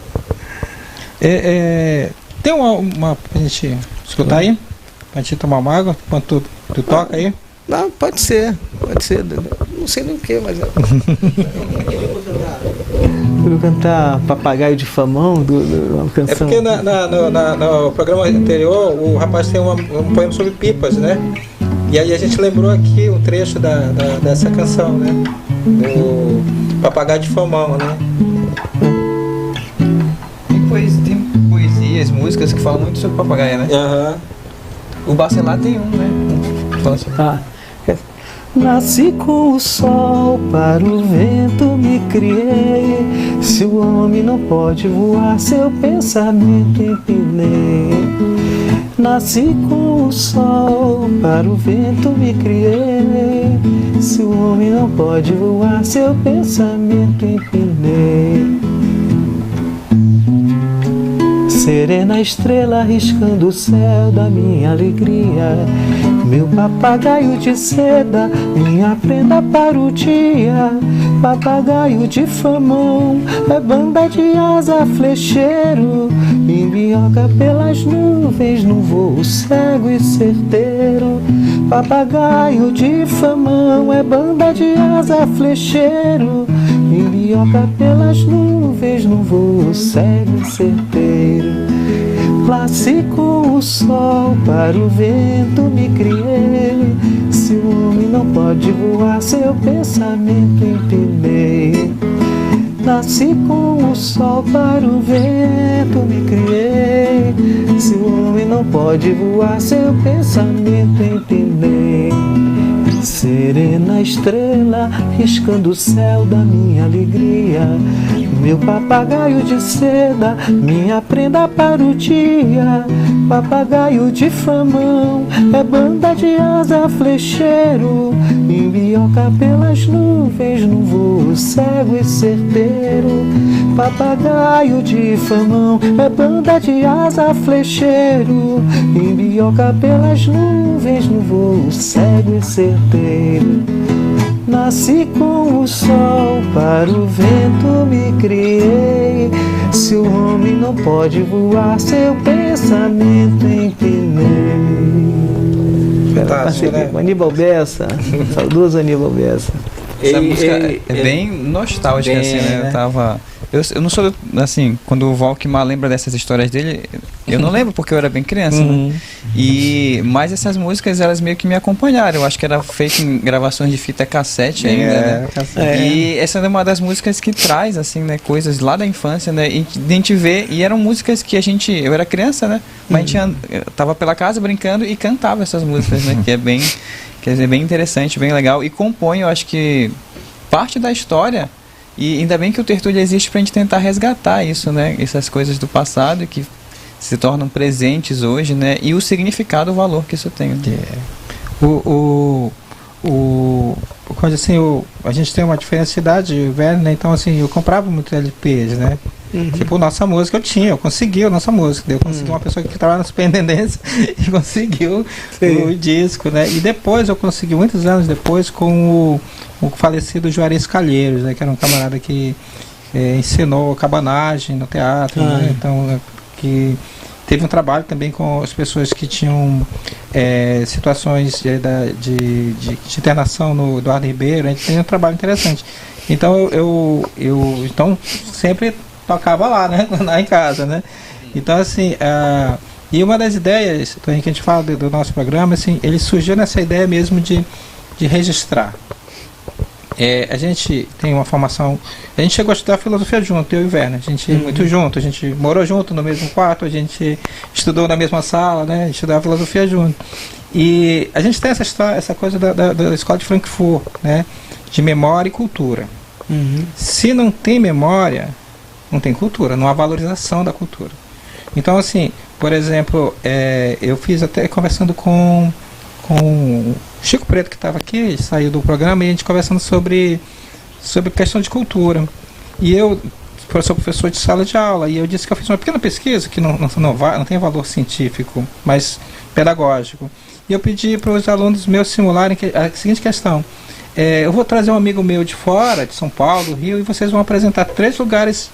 Tem uma pra gente escutar aí? Pra gente tomar uma água enquanto tu toca aí? Não, pode ser. Não sei nem o que, mas... Eu vou cantar Papagaio de Famão, uma canção... É porque no programa anterior o rapaz tem um poema sobre pipas, né? E aí a gente lembrou aqui um trecho dessa canção, né? O Papagaio de Famão, né? Tem poesias, músicas que falam muito sobre papagaio, né? O Bacelar tem um, né? Fala assim. Nasci com o sol, para o vento me criei. Se o homem não pode voar, seu pensamento empinei. Nasci com o sol, para o vento me criei. Se o homem não pode voar, seu pensamento empinei. Serena estrela riscando o céu da minha alegria. Meu papagaio de seda, minha prenda para o dia. Papagaio de famão, é banda de asa flecheiro. Me minhoca pelas nuvens, num voo cego e certeiro. Papagaio de famão, é banda de asa flecheiro. Me minhoca pelas nuvens, num voo cego e certeiro. Nasci com o sol, para o vento me criei. Se o homem não pode voar, seu pensamento empinei. Nasci com o sol, para o vento me criei. Se o homem não pode voar, seu pensamento empinei. Serena estrela riscando o céu da minha alegria, meu papagaio de seda, minha prenda para o dia. Papagaio de famão, é banda de asa flecheiro, embioca pelas nuvens num voo cego e certeiro. Papagaio de famão, é banda de asa flecheiro, embioca pelas nuvens num voo cego e certeiro. Nasci com o sol, para o vento me criei. Se o homem não pode voar, seu pensamento empinei. Fantástico, né? Aníbal Bessa, saudoso Aníbal Bessa. Essa música é bem nostálgica, bem, assim, né? Eu não sou, assim, quando o Valkmar lembra dessas histórias dele, eu não lembro porque eu era bem criança, né? Mas essas músicas, elas meio que me acompanharam. Eu acho que era feito em gravações de fita cassete ainda, né? E essa é uma das músicas que traz, assim, né, coisas lá da infância, né? E a gente vê, e eram músicas que eu era criança, né? Mas eu tava pela casa brincando e cantava essas músicas, né? Que é bem, quer dizer, bem interessante, bem legal. E compõe, eu acho que parte da história. E ainda bem que o Tertúlia existe pra gente tentar resgatar isso, né? Essas coisas do passado que se tornam presentes hoje, né? E o significado, o valor que isso tem. Quando assim, a gente tem uma diferença de idade, velho, né? Então assim, eu comprava muito LPs, né? Tipo, nossa música eu consegui a nossa música. Eu consegui uma pessoa que trabalha na Superintendência e conseguiu o disco, né? E depois eu consegui, muitos anos depois, com o falecido Juarez Calheiros, né? Que era um camarada que ensinou cabanagem no teatro, né? Então, que teve um trabalho também com as pessoas que tinham situações de internação no Eduardo Ribeiro. A gente tem um trabalho interessante. Então eu sempre tocava lá, né? Lá em casa, né? Então assim, e uma das ideias que a gente fala do nosso programa, assim, ele surgiu nessa ideia mesmo de registrar. A gente tem uma formação, a gente chegou a estudar filosofia junto, eu e o Werner, a gente muito junto, a gente morou junto no mesmo quarto, a gente estudou na mesma sala, né? A gente estudava filosofia junto. E a gente tem essa coisa da escola de Frankfurt, né? De memória e cultura. Se não tem memória, não tem cultura, não há valorização da cultura. Então, assim, por exemplo, eu fiz até conversando com o Chico Preto, que estava aqui, saiu do programa, e a gente conversando sobre questão de cultura. E eu sou professor de sala de aula, e eu disse que eu fiz uma pequena pesquisa, que não tem valor científico, mas pedagógico. E eu pedi para os alunos meus simularem a seguinte questão. Eu vou trazer um amigo meu de fora, de São Paulo, do Rio, e vocês vão apresentar 3 lugares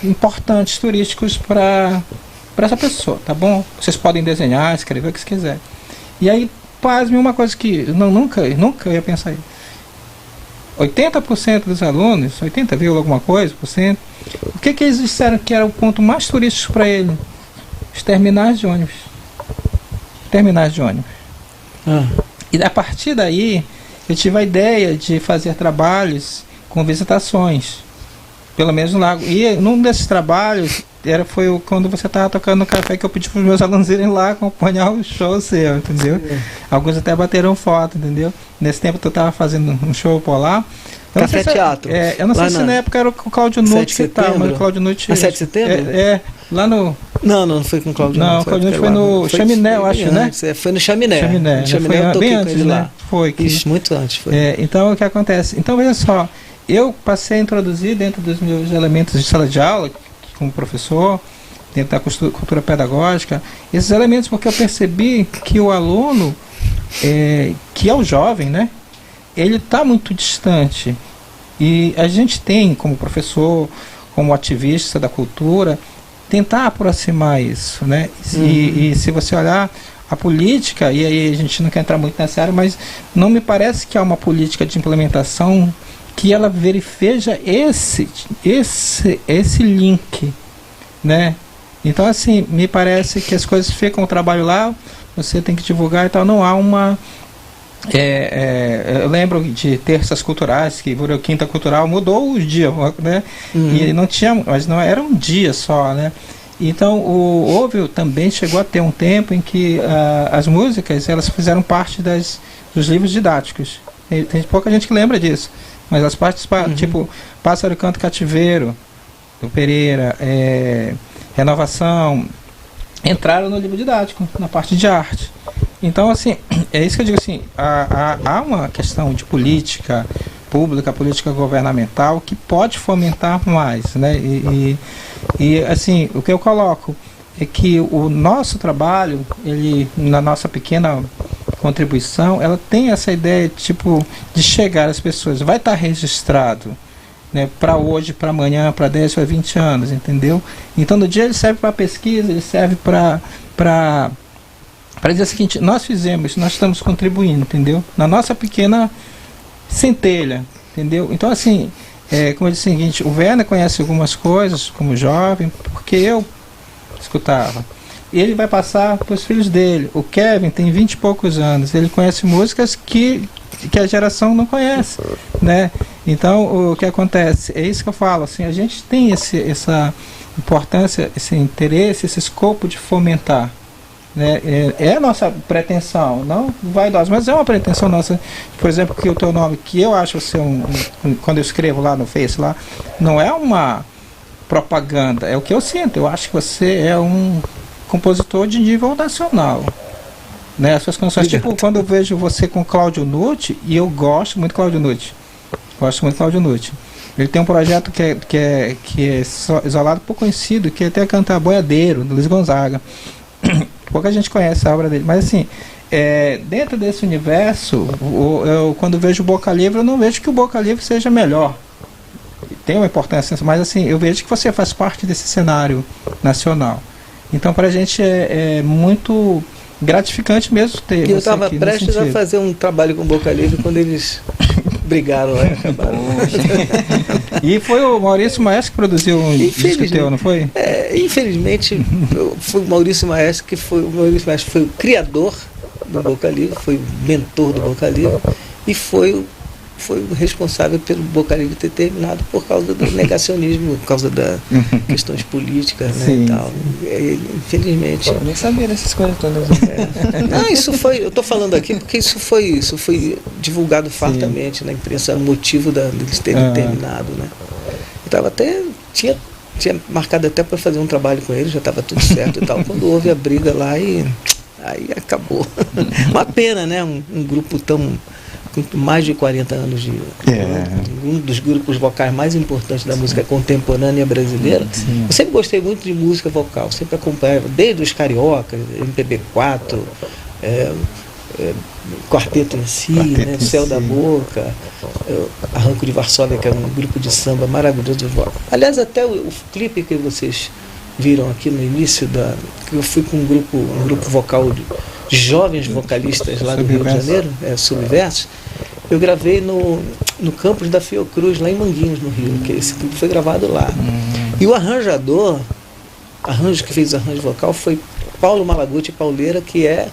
importantes turísticos para essa pessoa, tá bom? Vocês podem desenhar, escrever o que vocês quiserem. E aí, pasme, uma coisa que nunca ia pensar aí. 80% dos alunos, 80, alguma coisa por cento, o que eles disseram que era o ponto mais turístico para ele? Os terminais de ônibus. Terminais de ônibus. E a partir daí, eu tive a ideia de fazer trabalhos com visitações, pelo menos no lago. E num desses trabalhos foi quando você estava tocando no café, que eu pedi para os meus alunos irem lá acompanhar o show seu, entendeu? Alguns até bateram foto, entendeu? Nesse tempo tu estava fazendo um show por lá. Café Teatro. Eu não sei se na época era o Cláudio Nutt que estava, mas o Cláudio Nutt... A 7 de setembro? Lá no... Não foi com o Cláudio Nutt. Não, o Cláudio Nutt foi no Chaminé, eu acho, né? Foi no Chaminé. Chaminé, eu toquei bem com antes, ele né? lá. Foi. Isso, muito antes. Foi. Então, o que acontece? Então, veja só, eu passei a introduzir dentro dos meus elementos de sala de aula, como professor, dentro da cultura pedagógica, esses elementos, porque eu percebi que o aluno, que é o jovem, né? Ele está muito distante. E a gente tem, como professor, como ativista da cultura, tentar aproximar isso, né? E se você olhar a política, e aí a gente não quer entrar muito nessa área, mas não me parece que há uma política de implementação que ela veja esse link, né? Então, assim, me parece que as coisas ficam, o trabalho lá, você tem que divulgar e tal, não há uma... eu lembro de terças culturais, que virou quinta cultural, mudou o dia, né? E não tinha, mas não era um dia só, né? Então também chegou a ter um tempo em que as músicas, elas fizeram parte dos livros didáticos. Tem pouca gente que lembra disso. Mas as partes, tipo, Pássaro Canto Cativeiro, do Pereira, Renovação, entraram no livro didático, na parte de arte. Então, assim, é isso que eu digo assim, há uma questão de política pública, política governamental, que pode fomentar mais, né? E assim, o que eu coloco é que o nosso trabalho, ele, na nossa pequena contribuição, ela tem essa ideia, tipo, de chegar às pessoas. Vai estar registrado, né, para hoje, para amanhã, para 10, para 20 anos, entendeu? Então, no dia ele serve para pesquisa, ele serve para dizer o seguinte: nós fizemos, nós estamos contribuindo, entendeu? Na nossa pequena centelha, entendeu? Então, assim, como eu disse o seguinte, o Werner conhece algumas coisas como jovem, porque eu escutava. E ele vai passar para os filhos dele. O Kevin tem 20 e poucos anos, ele conhece músicas que a geração não conhece, né? Então, o que acontece? É isso que eu falo, assim, a gente tem essa importância, esse interesse, esse escopo de fomentar, né? É a nossa pretensão, não vaidosa, mas é uma pretensão nossa. Por exemplo, que o teu nome, que eu acho ser quando eu escrevo lá no Face, lá, não é uma propaganda, é o que eu sinto. Eu acho que você é um compositor de nível nacional, né? As suas canções, tipo, quando eu vejo você com Cláudio Nutti, e eu gosto muito de Cláudio Nutti. Ele tem um projeto que é isolado, pouco conhecido, que é até cantar Boiadeiro, do Luiz Gonzaga. Pouca gente conhece a obra dele, mas assim, dentro desse universo, eu quando vejo o Boca Livre, eu não vejo que o Boca Livre seja melhor. Tem uma importância, mas assim, eu vejo que você faz parte desse cenário nacional. Então, para a gente é muito gratificante mesmo ter. Eu estava prestes a fazer um trabalho com o Boca Livre quando eles brigaram lá e acabaram. E foi o Maurício Maestro que produziu um disco teu, não foi? Infelizmente, foi o Maurício Maestro que foi o criador do Boca Livre, foi o mentor do Boca Livre e foi o responsável pelo Boca Livre ter terminado por causa do negacionismo, por causa das questões políticas, né, e tal. Infelizmente. Eu nem sabia dessas coisas todas. Não, isso foi. Eu estou falando aqui porque isso foi divulgado fartamente na imprensa, o motivo deles terem terminado, né? Eu estava até. Tinha marcado até para fazer um trabalho com eles, já estava tudo certo e tal. Quando houve a briga lá, aí acabou. Uma pena, né? Um grupo tão. Com mais de 40 anos de um dos grupos vocais mais importantes da música contemporânea brasileira. Sim. Eu sempre gostei muito de música vocal, sempre acompanhava, desde os cariocas, MPB4, Quarteto em Si, né, Céu da Boca, Arranco de Varsóvia, que é um grupo de samba maravilhoso. Aliás, até o clipe que vocês viram aqui no início, que eu fui com um grupo vocal de jovens vocalistas lá do Rio de Janeiro, Subverso, eu gravei no campus da Fiocruz, lá em Manguinhos, no Rio, que esse clipe foi gravado lá. E o que fez o arranjo vocal foi Paulo Malaguti Pauleira, que é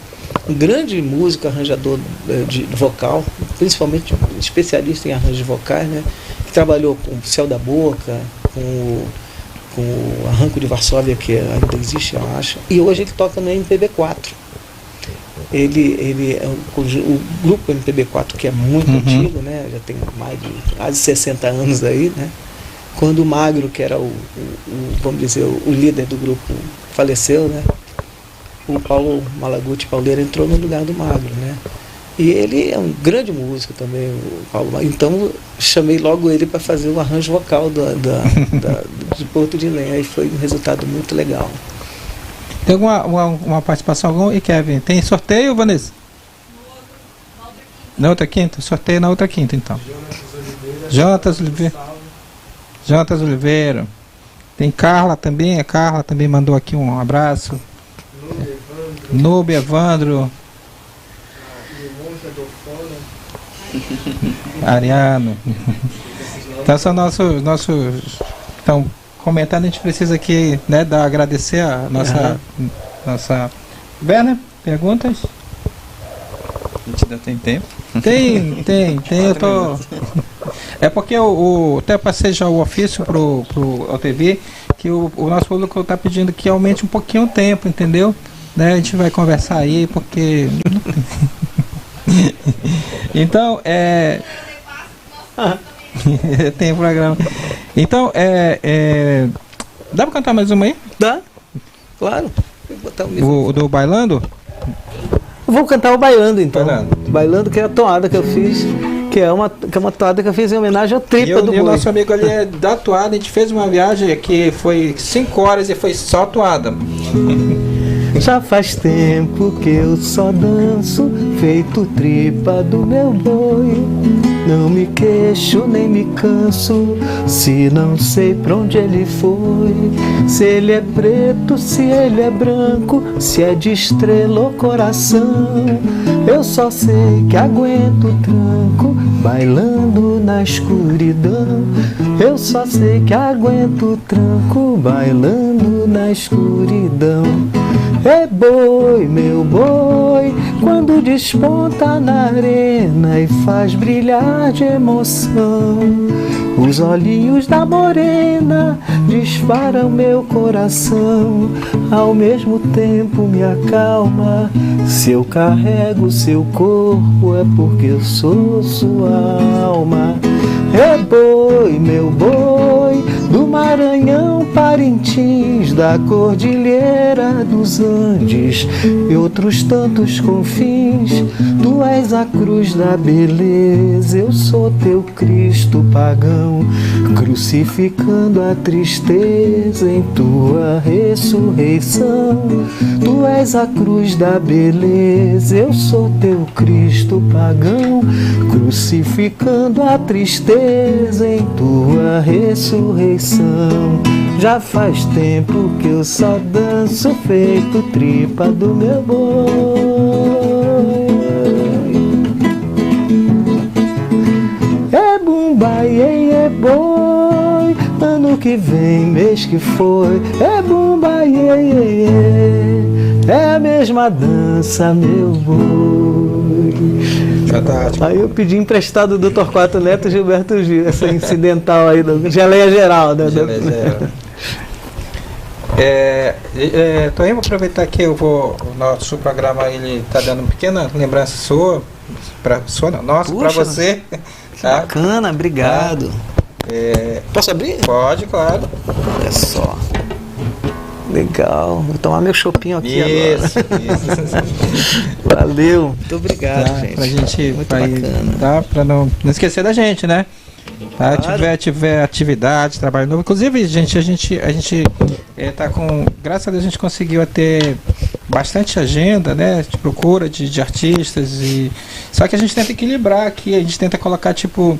um grande músico, arranjador de vocal, principalmente especialista em arranjos vocais, né, que trabalhou com o Céu da Boca, com o Arranco de Varsóvia, que ainda existe, eu acho, e hoje ele toca no MPB4. Ele é o grupo MPB4, que é muito antigo, né? Já tem mais de quase 60 anos aí, né? Quando o Magro, que era vamos dizer, o líder do grupo, faleceu, né? O Paulo Malaguti Pauleira entrou no lugar do Magro, né? E ele é um grande músico também, o Paulo Magro. Então chamei logo ele para fazer o arranjo vocal de Porto de Lenha, e foi um resultado muito legal. Tem uma participação? E Kevin, tem sorteio, Vanessa? Na outra quinta? Sorteio na outra quinta, então. Jonatas Oliveira. Tem Carla também, a Carla também mandou aqui um abraço. Nube Evandro. Ariano. Então são nossos. Então, comentando, a gente precisa aqui, né, agradecer a nossa Werner, perguntas? A gente ainda tem tempo? Tem, eu tô. É porque até passei já o ofício pro OTV, que o nosso público está pedindo que aumente um pouquinho o tempo, entendeu? Né, a gente vai conversar aí, porque Então, tem programa. Então, dá pra cantar mais uma aí? Dá? Claro. Vou botar O do Bailando? Eu vou cantar o Bailando, então. Bailando. Bailando, que é a toada que eu fiz, que é uma toada que eu fiz em homenagem ao Tripa do E o Boi. nosso amigo ali é da toada. A gente fez uma viagem que foi 5 horas e foi só toada. Já faz tempo que eu só danço, feito tripa do meu boi. Não me queixo nem me canso, se não sei pra onde ele foi. Se ele é preto, se ele é branco, se é de estrela ou coração. Eu só sei que aguento o tranco, bailando na escuridão. Eu só sei que aguento o tranco, bailando na escuridão. É boi, meu boi, quando desponta na arena e faz brilhar de emoção. Os olhinhos da morena disparam meu coração, ao mesmo tempo me acalma. Se eu carrego seu corpo é porque eu sou sua alma. É boi, meu boi, do Maranhão, Parintins, da Cordilheira dos Andes e outros tantos confins. Tu és a cruz da beleza, eu sou teu Cristo pagão, crucificando a tristeza em tua ressurreição. Tu és a cruz da beleza, eu sou teu Cristo pagão, crucificando a tristeza em tua ressurreição. Já faz tempo que eu só danço feito tripa do meu boi. É bumba, é boi, ano que vem, mês que foi. É bumba, é a mesma dança, meu boi. Fantástico. Aí eu pedi emprestado do Dr. Quatro Neto e Gilberto Gil, essa incidental aí, do Geleia Geral, né? Toinho, vou aproveitar que o nosso programa ele tá dando uma pequena lembrança sua, nossa, para você. Tá? Bacana, obrigado. Posso abrir? Pode, claro. Olha só. Legal, vou tomar meu chopinho aqui Isso. agora. Valeu, muito obrigado, gente. Pra gente, muito bacana. Tá, pra não esquecer da gente, né? Tá, Claro. tiver atividade, trabalho novo. Inclusive, gente, a gente tá com, graças a Deus a gente conseguiu ter bastante agenda, né? De procura de artistas só que a gente tenta equilibrar aqui, a gente tenta colocar tipo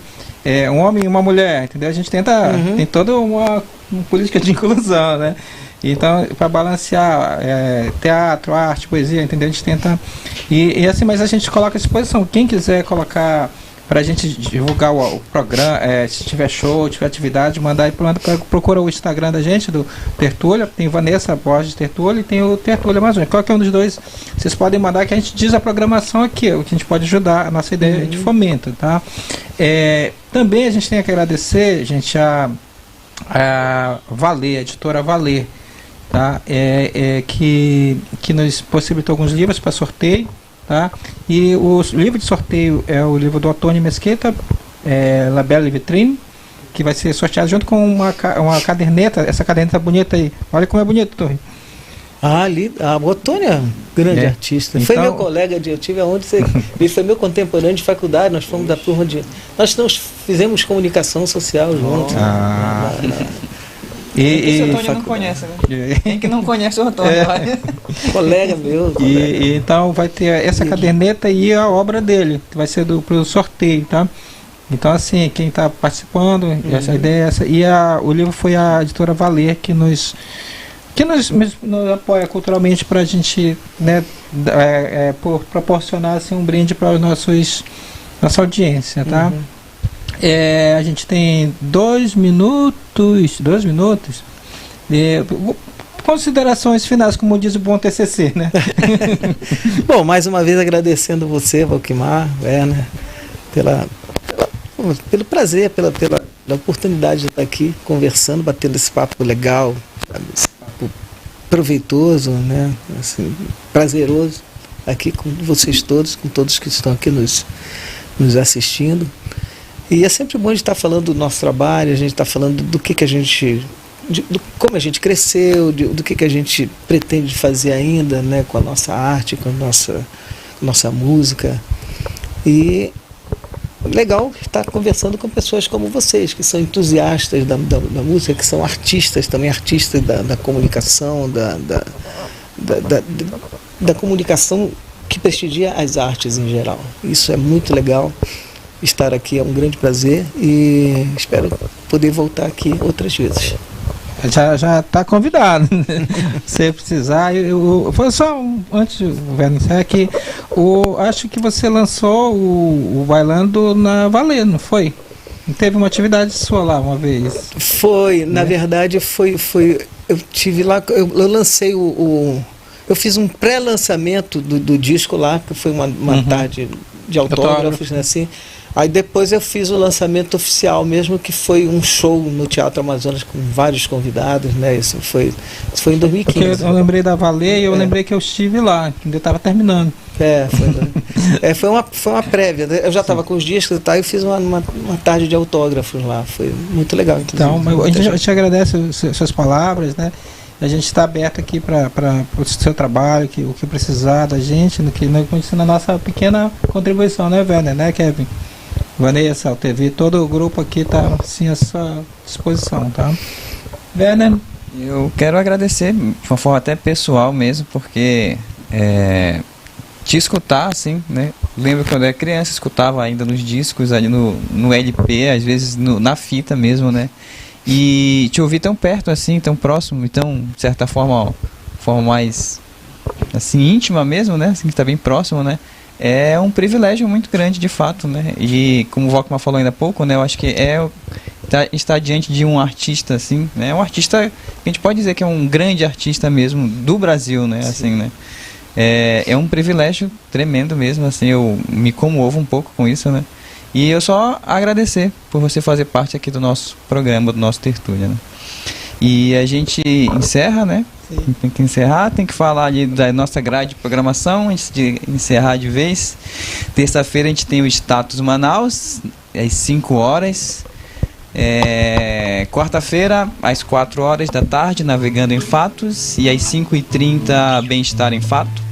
um homem e uma mulher, entendeu? A gente tenta tem toda uma política de inclusão, né? Então, para balancear teatro, arte, poesia, entendeu? A gente tenta e assim, mas a gente coloca à disposição. Quem quiser colocar para a gente divulgar o programa, se tiver show, tiver atividade, mandar aí, procura o Instagram da gente, do Tertúlia, tem Vanessa Borges Tertúlia e tem o Tertúlia Amazônica. Qualquer um dos dois, vocês podem mandar que a gente diz a programação aqui, o que a gente pode ajudar, a nossa ideia de fomento, tá? Também a gente tem que agradecer, gente, a Valer, a editora Valer, tá? Que nos possibilitou alguns livros para sorteio. Tá? E o livro de sorteio é o livro do Antônio Mesquita, La Belle Vitrine, que vai ser sorteado junto com uma caderneta, essa caderneta bonita aí. Olha como é bonito, Torre. Ali, a Otônia, grande artista. Então, foi meu colega, eu tive aonde ele foi meu contemporâneo de faculdade, nós fomos da turma nós fizemos comunicação social juntos. Esse Antônio não conhece, né? Quem que não conhece o Antônio? Colega meu. Então vai ter essa caderneta e a obra dele, que vai ser pro sorteio, tá? Então assim, quem está participando, essa ideia é essa. E o livro foi a editora Valer que nos apoia culturalmente para a gente, né, proporcionar assim, um brinde para nossa audiência, tá? A gente tem 2 minutos. Considerações finais, como diz o bom TCC, né? Bom, mais uma vez agradecendo você, Valquimar, Werner, pelo prazer, pela oportunidade de estar aqui conversando, batendo esse papo legal, esse papo proveitoso, né? Assim, prazeroso. aqui com vocês todos, com todos que estão aqui nos assistindo. E é sempre bom a gente estar falando do nosso trabalho, a gente está falando do que a gente, como a gente cresceu, do que a gente pretende fazer ainda, né, com a nossa arte, com a nossa música. E legal estar conversando com pessoas como vocês, que são entusiastas da música, que são artistas também, artistas da comunicação, da comunicação que prestigia as artes em geral. Isso é muito legal. Estar aqui é um grande prazer e espero poder voltar aqui outras vezes. Já está convidado. Se precisar, foi só antes do governo encerrar que acho que você lançou o Bailando na Valer, não foi? Teve uma atividade sua lá uma vez? Foi, na verdade foi. Eu tive lá, eu lancei eu fiz um pré-lançamento do disco lá, que foi uma tarde de autógrafos, né, assim. Aí depois eu fiz o lançamento oficial mesmo, que foi um show no Teatro Amazonas com vários convidados, né? Isso foi em 2015. Porque eu lembrei da Valer e eu lembrei que eu estive lá, que ainda estava terminando. Foi uma prévia. Eu já estava com os discos e tal, e fiz uma tarde de autógrafos lá. Foi muito legal. Então, a gente te agradece as suas palavras, né? A gente está aberto aqui para o seu trabalho, o que precisar da gente, na nossa pequena contribuição, né, Werner, né, Kevin? Vanessa, o TV, todo o grupo aqui está assim, à sua disposição, tá? Werner? Eu quero agradecer de uma forma até pessoal mesmo, porque te escutar, assim, né? Lembro que quando eu era criança, escutava ainda nos discos, ali no LP, às vezes na fita mesmo, né? E te ouvir tão perto, assim, tão próximo, então, de certa forma mais, assim, íntima mesmo, né? Assim, que está bem próximo, né? É um privilégio muito grande, de fato, né? E como o Volkmar falou ainda há pouco, né? Eu acho que estar diante de um artista, assim, né? Um artista, a gente pode dizer que é um grande artista mesmo do Brasil, né? Sim. Assim, né? É um privilégio tremendo mesmo, assim, eu me comovo um pouco com isso, né? E eu só agradecer por você fazer parte aqui do nosso programa, do nosso Tertúlia, né? E a gente encerra, né? Sim. Tem que encerrar, tem que falar ali da nossa grade de programação, antes de encerrar de vez. Terça-feira a gente tem o Status Manaus, às 5 horas. Quarta-feira, às 4 horas da tarde, Navegando em Fatos. E às 5h30, Bem-Estar em Fato.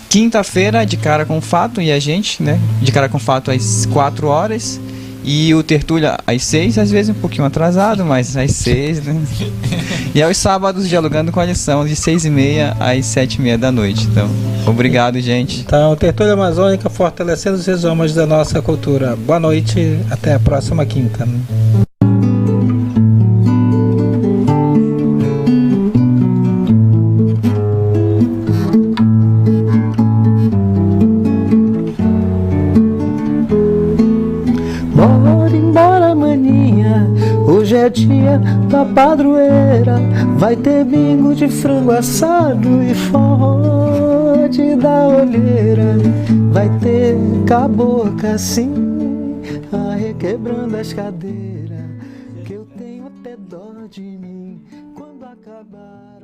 Quinta-feira, De Cara com Fato, e a gente, né? De Cara com Fato às 4 horas. E o Tertúlia às 6, às vezes um pouquinho atrasado, mas às 6, né? E aos sábados, Dialogando com a Lição, de 6h30 às 7h30 da noite. Então, obrigado, gente. Então, Tertúlia Amazônica, fortalecendo os rizomas da nossa cultura. Boa noite, até a próxima quinta. Hoje é dia da padroeira, vai ter bingo de frango assado e forró de da olheira. Vai ter cabocla assim, arrequebrando as cadeiras, que eu tenho até dó de mim quando acabar.